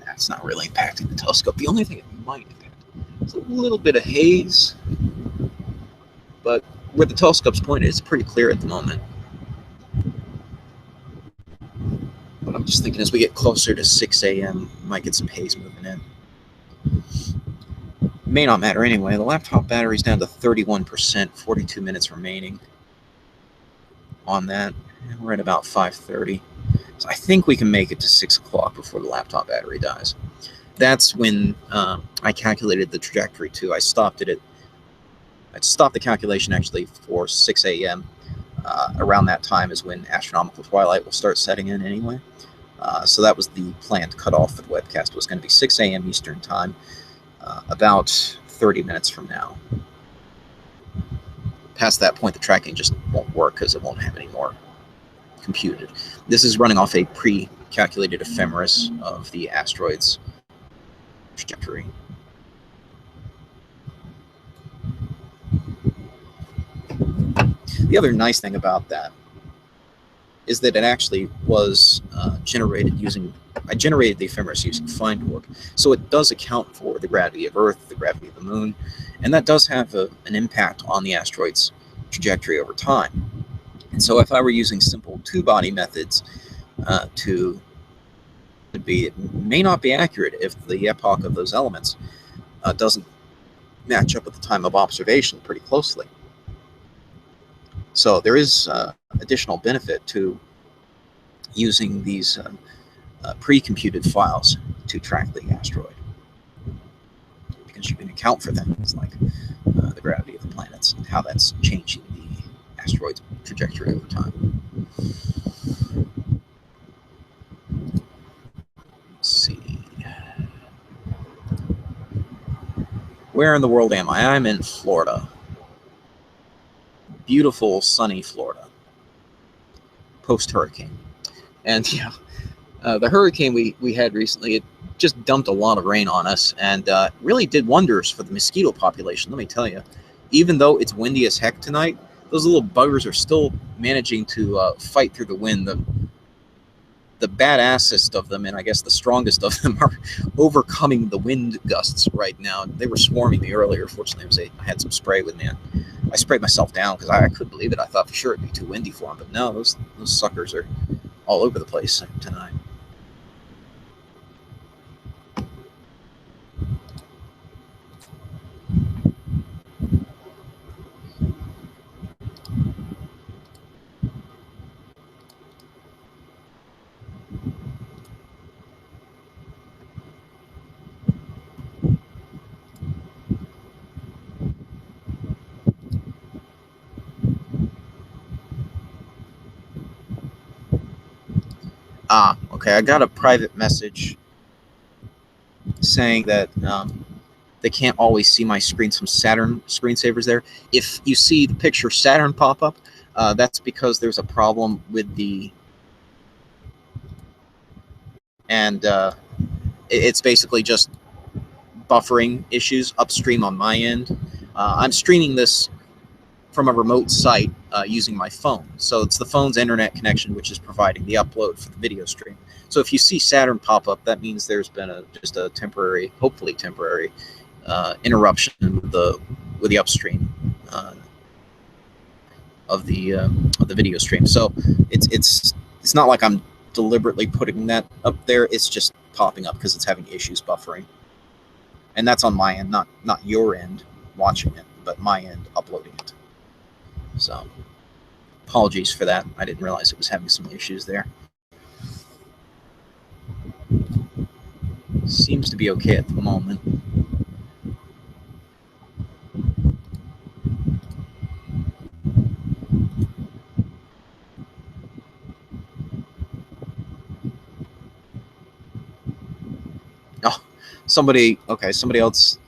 That's not really impacting the telescope. The only thing it might impact is a little bit of haze, but where the telescope's pointed, it's pretty clear at the moment. But I'm just thinking as we get closer to 6 a.m., we might get some haze moving in. It may not matter anyway. The laptop battery's down to 31%, 42 minutes remaining on that. And we're at about 5:30. So I think we can make it to 6 o'clock before the laptop battery dies. That's when I calculated the trajectory too. I stopped the calculation actually for 6 a.m. Around that time is when astronomical twilight will start setting in anyway. So that was the planned cutoff for the webcast. It was going to be 6 a.m. Eastern time, about 30 minutes from now. Past that point, the tracking just won't work because it won't have any more computed. This is running off a pre-calculated ephemeris of the asteroid's trajectory. The other nice thing about that is that it actually was generated using... I generated the ephemeris using FindWork, so it does account for the gravity of Earth, the gravity of the Moon, and that does have an impact on the asteroid's trajectory over time. And so if I were using simple two-body methods it may not be accurate if the epoch of those elements doesn't match up with the time of observation pretty closely. So there is additional benefit to using these pre-computed files to track the asteroid, because you can account for things like the gravity of the planets and how that's changing the asteroid's trajectory over time. Let's see. Where in the world am I? I'm in Florida. Beautiful, sunny Florida. Post-hurricane. And yeah, the hurricane we had recently, it just dumped a lot of rain on us and really did wonders for the mosquito population, let me tell you. Even though it's windy as heck tonight, those little buggers are still managing to fight through the wind. The badassest of them, and I guess the strongest of them, are overcoming the wind gusts right now. They were swarming me earlier. Fortunately, I had some spray with me. I sprayed myself down because I couldn't believe it. I thought for sure it'd be too windy for them, but no, those suckers are all over the place tonight. Okay, I got a private message saying that they can't always see my screen. Some Saturn screensavers there. If you see the picture Saturn pop up, that's because there's a problem with the, and it's basically just buffering issues upstream on my end. I'm streaming this from a remote site using my phone. So it's the phone's internet connection which is providing the upload for the video stream. So if you see Saturn pop up, that means there's been just a temporary, hopefully temporary, interruption with the upstream of the video stream. So it's not like I'm deliberately putting that up there. It's just popping up because it's having issues buffering, and that's on my end, not your end watching it, but my end uploading it. So apologies for that. I didn't realize it was having some issues there. Seems to be okay at the moment. Oh, somebody else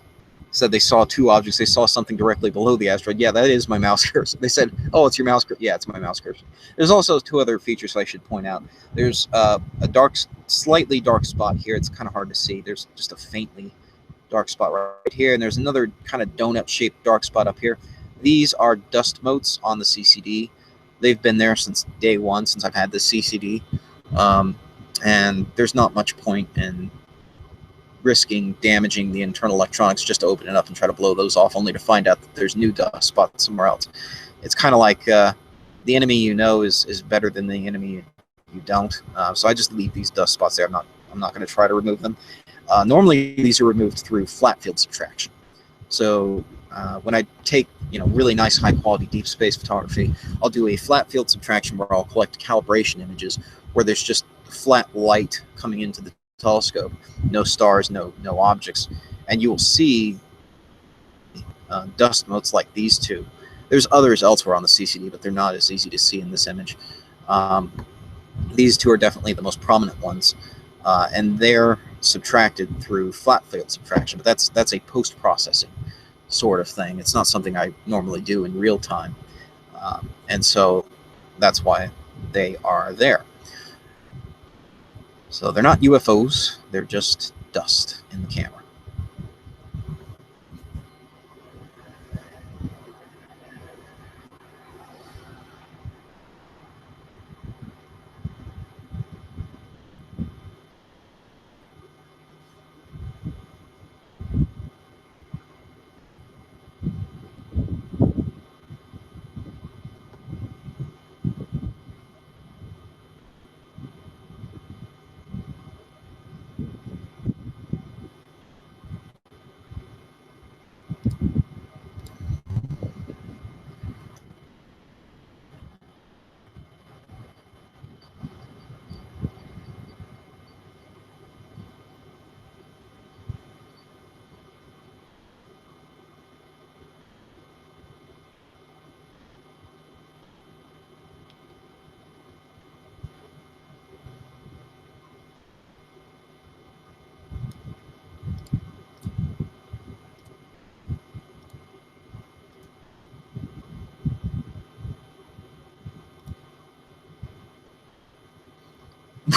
said they saw two objects. They saw something directly below the asteroid. Yeah, that is my mouse cursor. They said, oh, it's your mouse cursor. Yeah, it's my mouse cursor. There's also two other features I should point out. There's a slightly dark spot here. It's kind of hard to see. There's just a faintly dark spot right here, and there's another kind of donut-shaped dark spot up here. These are dust motes on the CCD. They've been there since day one, since I've had the CCD, and there's not much point in risking damaging the internal electronics just to open it up and try to blow those off, only to find out that there's new dust spots somewhere else. It's kind of like the enemy you know is better than the enemy you don't. So I just leave these dust spots there. I'm not going to try to remove them. Normally these are removed through flat field subtraction. So when I take really nice high quality deep space photography, I'll do a flat field subtraction where I'll collect calibration images where there's just flat light coming into the telescope, no stars, no objects, and you will see dust motes like these two. There's others elsewhere on the CCD, but they're not as easy to see in this image. These two are definitely the most prominent ones, and they're subtracted through flat field subtraction, but that's a post-processing sort of thing. It's not something I normally do in real time, and so that's why they are there. So they're not UFOs, they're just dust in the camera.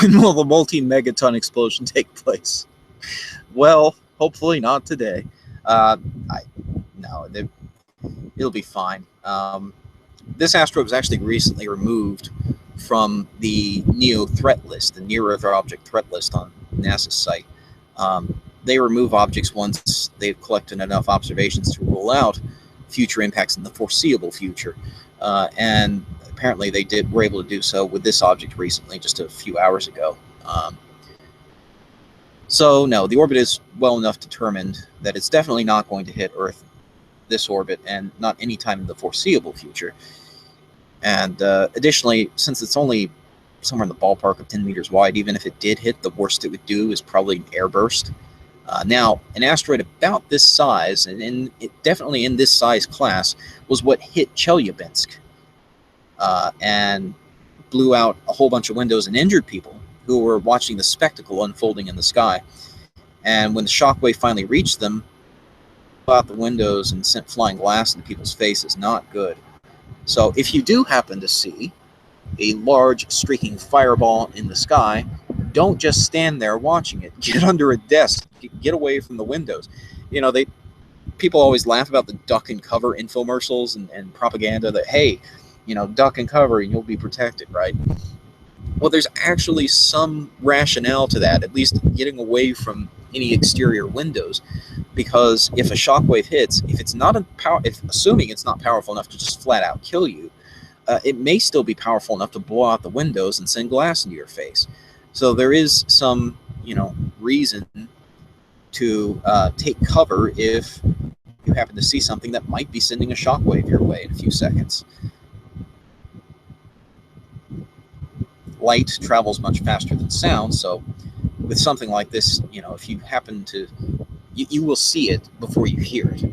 When will the multi-megaton explosion take place? Well, hopefully not today. No, it'll be fine. This asteroid was actually recently removed from the NEO threat list, the Near Earth Object threat list on NASA's site. They remove objects once they've collected enough observations to rule out future impacts in the foreseeable future. And apparently they were able to do so with this object recently, just a few hours ago. So no, the orbit is well enough determined that it's definitely not going to hit Earth, this orbit, and not any time in the foreseeable future. And additionally, since it's only somewhere in the ballpark of 10 meters wide, even if it did hit, the worst it would do is probably an airburst. Now, an asteroid about this size, and definitely in this size class, was what hit Chelyabinsk and blew out a whole bunch of windows and injured people who were watching the spectacle unfolding in the sky. And when the shockwave finally reached them, out the windows and sent flying glass into people's faces. Not good. So if you do happen to see a large streaking fireball in the sky, don't just stand there watching it. Get under a desk. Get away from the windows. You know, people always laugh about the duck and cover infomercials and propaganda that, hey, you know, duck and cover and you'll be protected, right? Well, there's actually some rationale to that, at least getting away from any exterior windows, because if a shockwave hits, if assuming it's not powerful enough to just flat out kill you, it may still be powerful enough to blow out the windows and send glass into your face. So there is some, you know, reason to take cover if you happen to see something that might be sending a shockwave your way in a few seconds. Light travels much faster than sound, so with something like this, you know, if you happen to, you will see it before you hear it.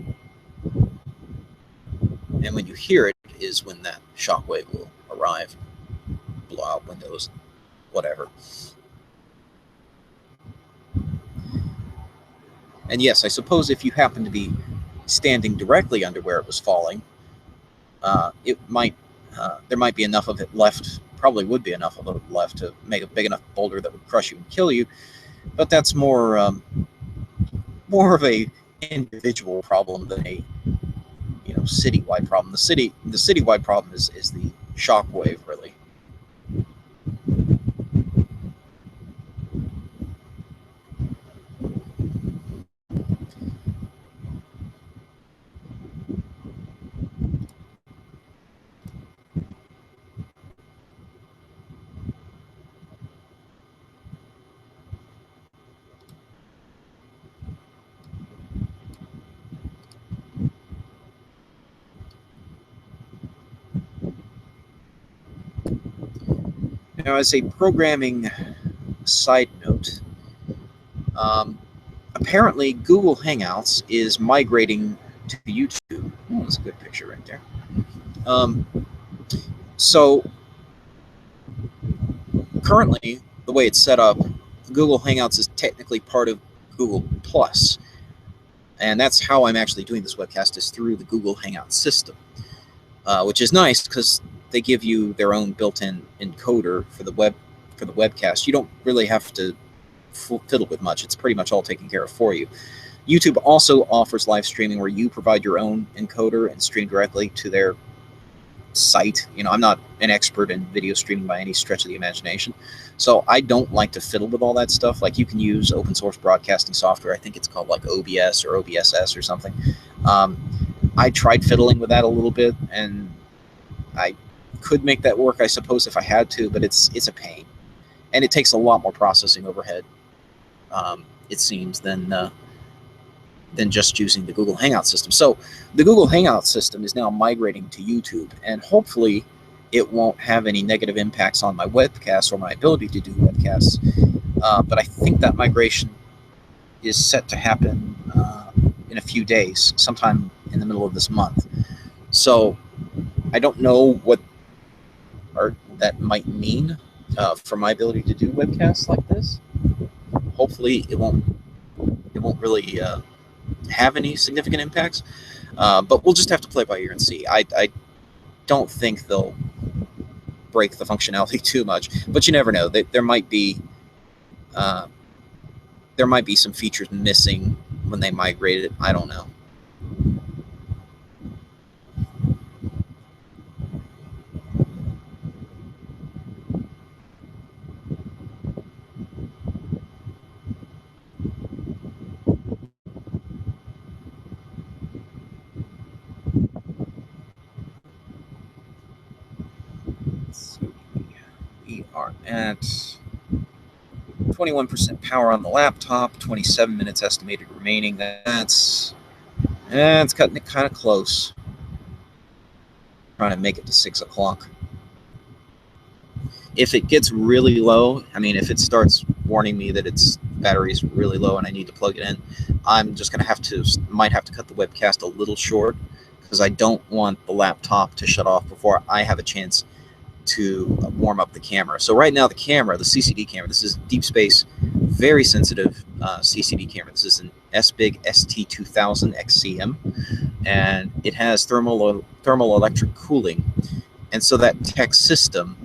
And when you hear it is when that shockwave will arrive, blow out windows, whatever. And yes, I suppose if you happen to be standing directly under where it was falling, there might be enough of it left, probably would be enough of it left to make a big enough boulder that would crush you and kill you. But that's more of a individual problem than a, you know, citywide problem. The citywide problem is the shockwave, really. Now, as a programming side note, apparently Google Hangouts is migrating to YouTube. Oh, that's a good picture right there. So currently, the way it's set up, Google Hangouts is technically part of Google Plus, and that's how I'm actually doing this webcast, is through the Google Hangout system, which is nice because they give you their own built-in encoder for the webcast. You don't really have to fiddle with much. It's pretty much all taken care of for you. YouTube also offers live streaming where you provide your own encoder and stream directly to their site. You know, I'm not an expert in video streaming by any stretch of the imagination, so I don't like to fiddle with all that stuff. Like, you can use open source broadcasting software. I think it's called like OBS or OBSS or something. I tried fiddling with that a little bit, and I could make that work, I suppose, if I had to, but it's a pain, and it takes a lot more processing overhead, it seems, than just using the Google Hangout system. So the Google Hangout system is now migrating to YouTube, and hopefully it won't have any negative impacts on my webcasts or my ability to do webcasts. But I think that migration is set to happen in a few days, sometime in the middle of this month. So I don't know what that might mean for my ability to do webcasts like this. Hopefully it won't really have any significant impacts, but we'll just have to play by ear and see. I don't think they'll break the functionality too much, but you never know. There might be some features missing when they migrate it. I don't know. We are at 21% power on the laptop, 27 minutes estimated remaining. That's cutting it kind of close. Trying to make it to 6 o'clock. If it gets really low, I mean, if it starts warning me that its battery's really low and I need to plug it in, I'm just gonna might have to cut the webcast a little short, because I don't want the laptop to shut off before I have a chance to warm up the camera. So right now the CCD camera, this is deep space, very sensitive CCD camera. This is an SBIG ST2000 XCM, and it has thermal electric cooling, and so that tech system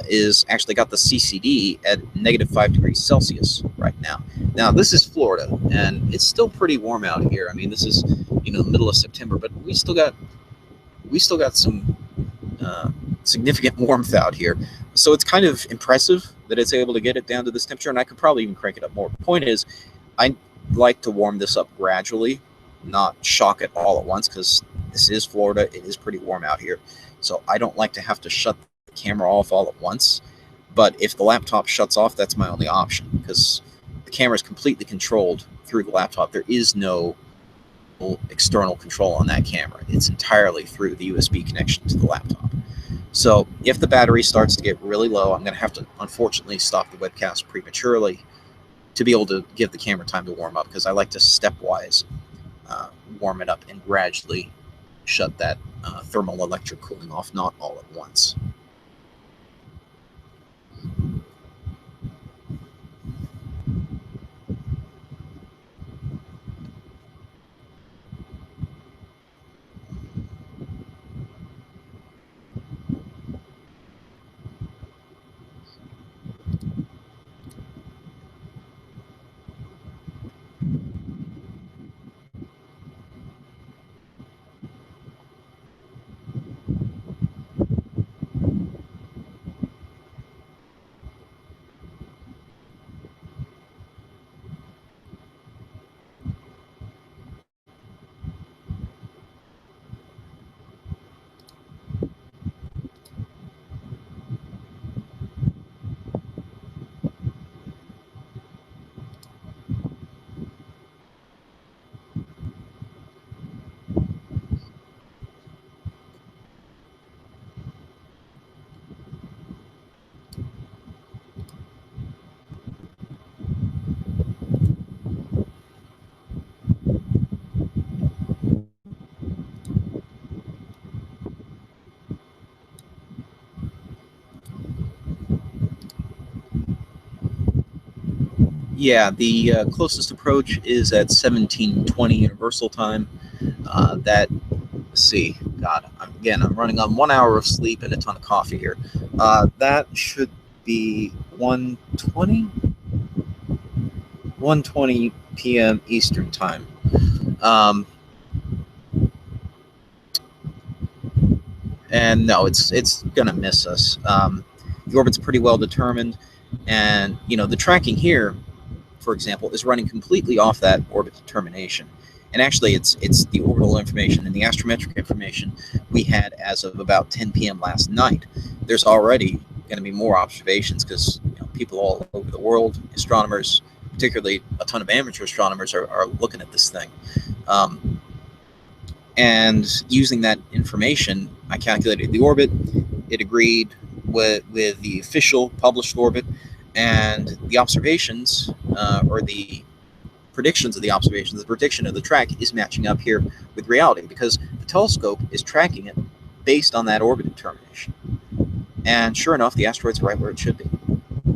is actually got the CCD at -5 degrees Celsius right now. Now this is Florida, and it's still pretty warm out here. I mean, this is the middle of September, but we still got some significant warmth out here. So it's kind of impressive that it's able to get it down to this temperature, and I could probably even crank it up more. The point is, I like to warm this up gradually, not shock it all at once, because this is Florida. It is pretty warm out here. So I don't like to have to shut the camera off all at once. But if the laptop shuts off, that's my only option, because the camera is completely controlled through the laptop. There is no external control on that camera. It's entirely through the USB connection to the laptop. So if the battery starts to get really low, I'm going to have to, unfortunately, stop the webcast prematurely to be able to give the camera time to warm up, because I like to stepwise warm it up and gradually shut that thermal electric cooling off, not all at once. Yeah, the closest approach is at 1720 Universal Time. Let's see, God, I'm running on 1 hour of sleep and a ton of coffee here. That should be 1:20 p.m. Eastern Time. And no, it's gonna miss us. The orbit's pretty well determined, and the tracking here, for example, is running completely off that orbit determination. And actually, it's the orbital information and the astrometric information we had as of about 10 p.m. last night. There's already going to be more observations, because people all over the world, astronomers, particularly a ton of amateur astronomers, are looking at this thing. And using that information, I calculated the orbit. It agreed with the official published orbit, and the observations, or the predictions of the observations, the prediction of the track is matching up here with reality, because the telescope is tracking it based on that orbit determination. And sure enough, the asteroid's right where it should be.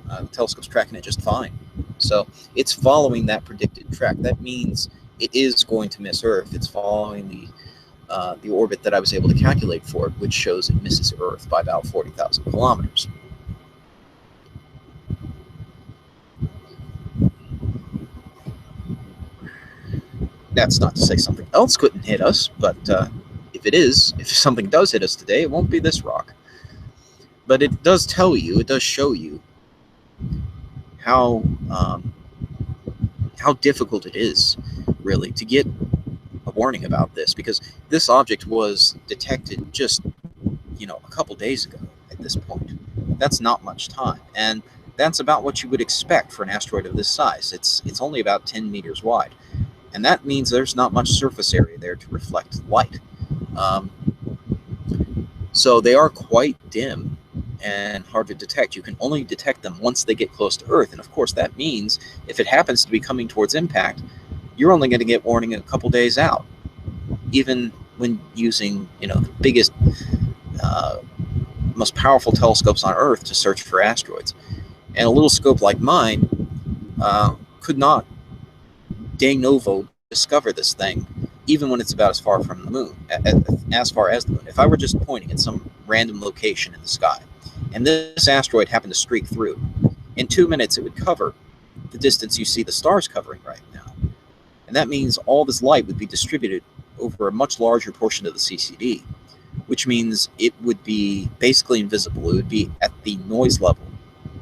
The telescope's tracking it just fine. So it's following that predicted track. That means it is going to miss Earth. It's following the orbit that I was able to calculate for it, which shows it misses Earth by about 40,000 kilometers. That's not to say something else couldn't hit us, but if something does hit us today, it won't be this rock. But it does show you how difficult it is, really, to get a warning about this, because this object was detected just a couple days ago at this point. That's not much time, and that's about what you would expect for an asteroid of this size. It's only about 10 meters wide. And that means there's not much surface area there to reflect light. So they are quite dim and hard to detect. You can only detect them once they get close to Earth. And of course, that means if it happens to be coming towards impact, you're only going to get warning a couple days out, even when using the biggest, most powerful telescopes on Earth to search for asteroids. And a little scope like mine could not de novo discover this thing, even when it's about as far from the moon, as far as the moon. If I were just pointing at some random location in the sky, and this asteroid happened to streak through, in 2 minutes it would cover the distance you see the stars covering right now. And that means all this light would be distributed over a much larger portion of the CCD, which means it would be basically invisible. It would be at the noise level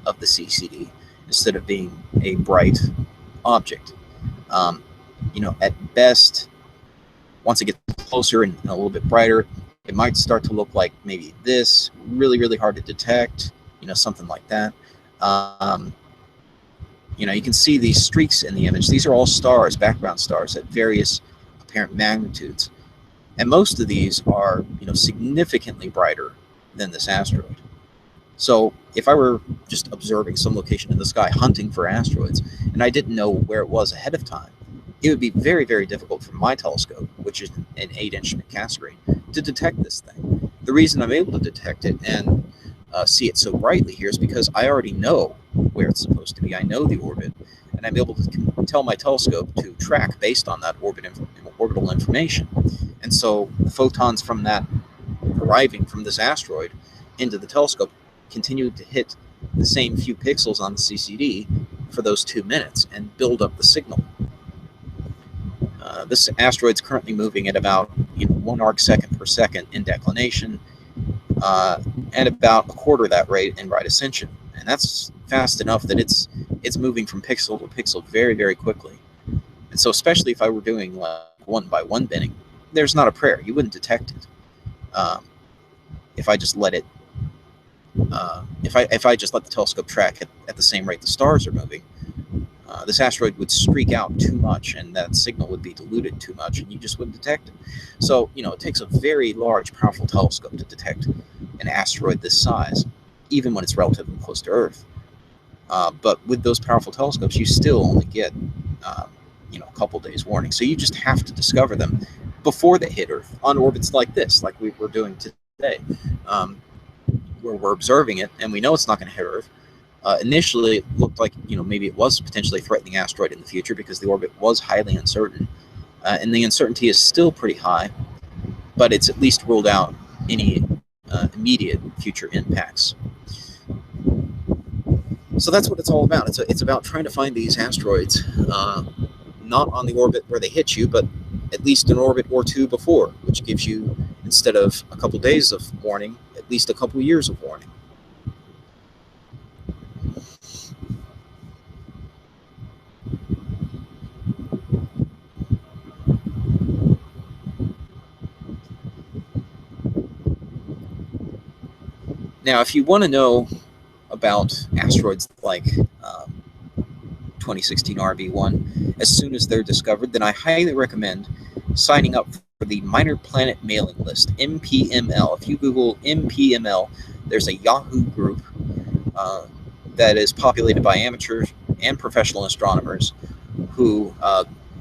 of the CCD instead of being a bright object. At best, once it gets closer and a little bit brighter, it might start to look like maybe this, really, really hard to detect, something like that. You can see these streaks in the image. These are all stars, background stars at various apparent magnitudes. And most of these are, significantly brighter than this asteroid. So if I were just observing some location in the sky, hunting for asteroids, and I didn't know where it was ahead of time, it would be very, very difficult for my telescope, which is an 8-instrument Cassegrain, to detect this thing. The reason I'm able to detect it and see it so brightly here is because I already know where it's supposed to be. I know the orbit, and I'm able to tell my telescope to track based on that orbital information. And so the photons from that arriving from this asteroid into the telescope continue to hit the same few pixels on the CCD for those 2 minutes and build up the signal. This asteroid's currently moving at about 1 arc second per second in declination, and about a quarter of that rate in right ascension. And that's fast enough that it's moving from pixel to pixel very, very quickly. And so especially if I were doing like 1-by-1 binning, there's not a prayer. You wouldn't detect it. If I just let it, if I just let the telescope track at the same rate the stars are moving, this asteroid would streak out too much, and that signal would be diluted too much, and you just wouldn't detect it. So, it takes a very large, powerful telescope to detect an asteroid this size, even when it's relatively close to Earth. But with those powerful telescopes, you still only get, a couple days warning. So you just have to discover them before they hit Earth on orbits like this, like we were doing today, where we're observing it, and we know it's not going to hit Earth. Initially, it looked like maybe it was potentially a threatening asteroid in the future because the orbit was highly uncertain, and the uncertainty is still pretty high, but it's at least ruled out any immediate future impacts. So that's what it's all about. It's about trying to find these asteroids, not on the orbit where they hit you, but at least an orbit or two before, which gives you, instead of a couple days of warning, at least a couple years of warning. Now, if you want to know about asteroids like 2016 RB1 as soon as they're discovered, then I highly recommend signing up for the Minor Planet Mailing List, MPML. If you Google MPML, there's a Yahoo group that is populated by amateurs and professional astronomers who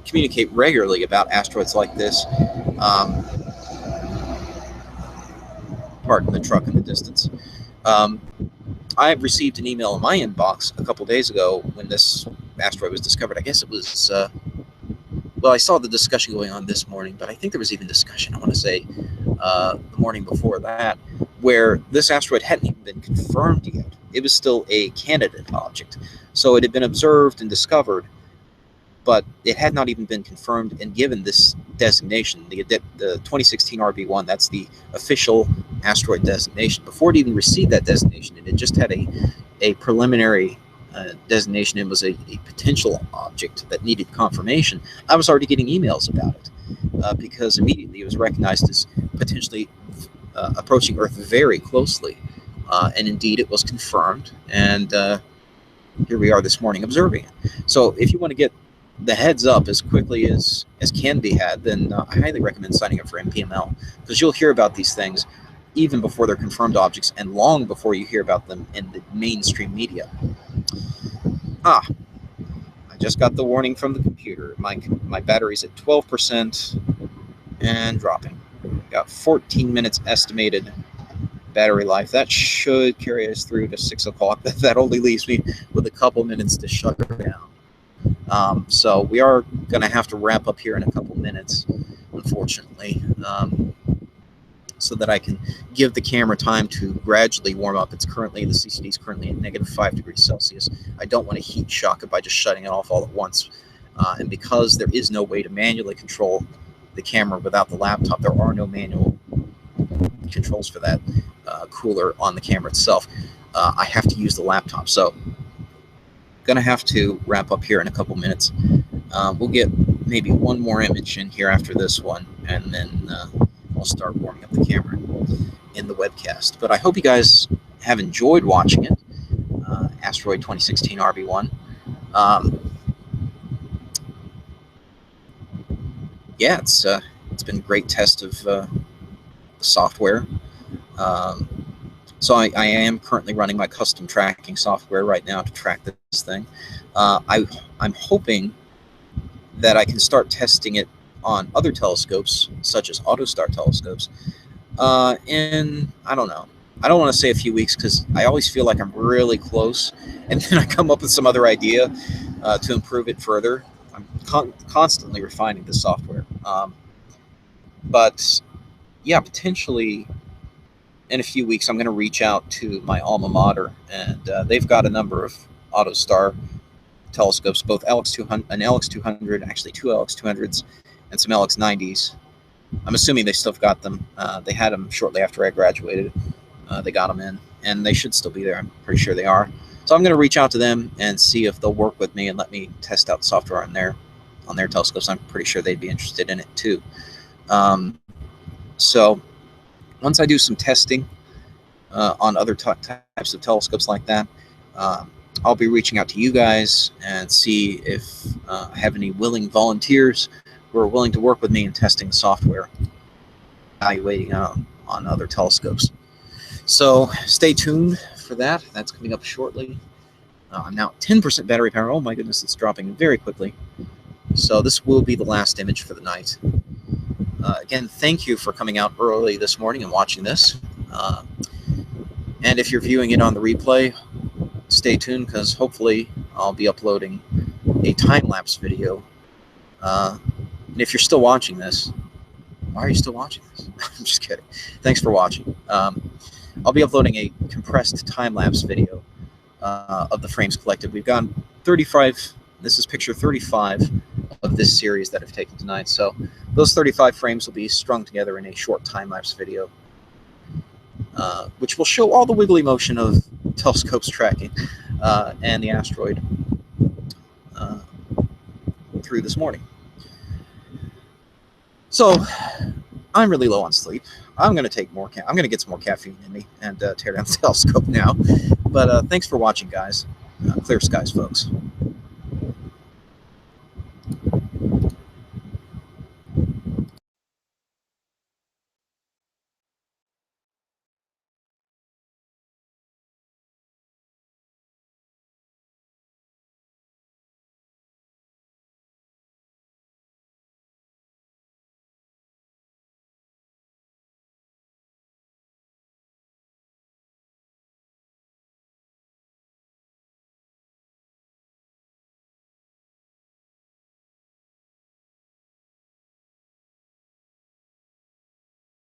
communicate regularly about asteroids like this. Pardon the truck in the distance. I received an email in my inbox a couple days ago when this asteroid was discovered. I guess it was, I saw the discussion going on this morning, but I think there was even discussion, I want to say, the morning before that, where this asteroid hadn't even been confirmed yet. It was still a candidate object. So it had been observed and discovered, but it had not even been confirmed and given this designation, the 2016 RB1. That's the official asteroid designation. Before it even received that designation, it just had a preliminary designation. It was a potential object that needed confirmation. I was already getting emails about it because immediately it was recognized as potentially approaching Earth very closely. And indeed, it was confirmed. And here we are this morning observing it. So if you want to get the heads up as quickly as can be had, then I highly recommend signing up for MPML, because you'll hear about these things even before they're confirmed objects and long before you hear about them in the mainstream media. I just got the warning from the computer. My battery's at 12% and dropping. Got 14 minutes estimated battery life. That should carry us through to 6 o'clock. That only leaves me with a couple minutes to shut her down. So we are going to have to wrap up here in a couple minutes, unfortunately, so that I can give the camera time to gradually warm up. The CCD is currently at -5 degrees Celsius. I don't want to heat shock it by just shutting it off all at once. And because there is no way to manually control the camera without the laptop, there are no manual controls for that cooler on the camera itself. I have to use the laptop. So going to have to wrap up here in a couple minutes. We'll get maybe one more image in here after this one, and then I'll start warming up the camera in the webcast. But I hope you guys have enjoyed watching it. Asteroid 2016 RB1. Yeah, it's been a great test of the software. So I am currently running my custom tracking software right now to track this thing. I'm hoping that I can start testing it on other telescopes, such as AutoStar telescopes, in, I don't know. I don't want to say a few weeks because I always feel like I'm really close, and then I come up with some other idea to improve it further. I'm constantly refining the software. But yeah, potentially in a few weeks, I'm going to reach out to my alma mater, and they've got a number of AutoStar telescopes, both LX200, an LX200, actually 2 LX200s, and some LX90s. I'm assuming they still have got them. They had them shortly after I graduated. They got them in, and they should still be there. I'm pretty sure they are. So I'm going to reach out to them and see if they'll work with me and let me test out the software on their telescopes. I'm pretty sure they'd be interested in it too. So once I do some testing on other types of telescopes like that, I'll be reaching out to you guys and see if I have any willing volunteers who are willing to work with me in testing the software, evaluating on other telescopes. So stay tuned for that. That's coming up shortly. I'm now at 10% battery power. Oh my goodness, it's dropping very quickly. So this will be the last image for the night. Again, thank you for coming out early this morning and watching this. And if you're viewing it on the replay, stay tuned, because hopefully I'll be uploading a time-lapse video. And if you're still watching this, why are you still watching this? I'm just kidding. Thanks for watching. I'll be uploading a compressed time-lapse video of the frames collected. We've got 35. This is picture 35 of this series that I've taken tonight. So those 35 frames will be strung together in a short time-lapse video, which will show all the wiggly motion of telescopes tracking and the asteroid through this morning. So I'm really low on sleep. I'm going to take more. I'm going to get some more caffeine in me and tear down the telescope now. But thanks for watching, guys. Clear skies, folks.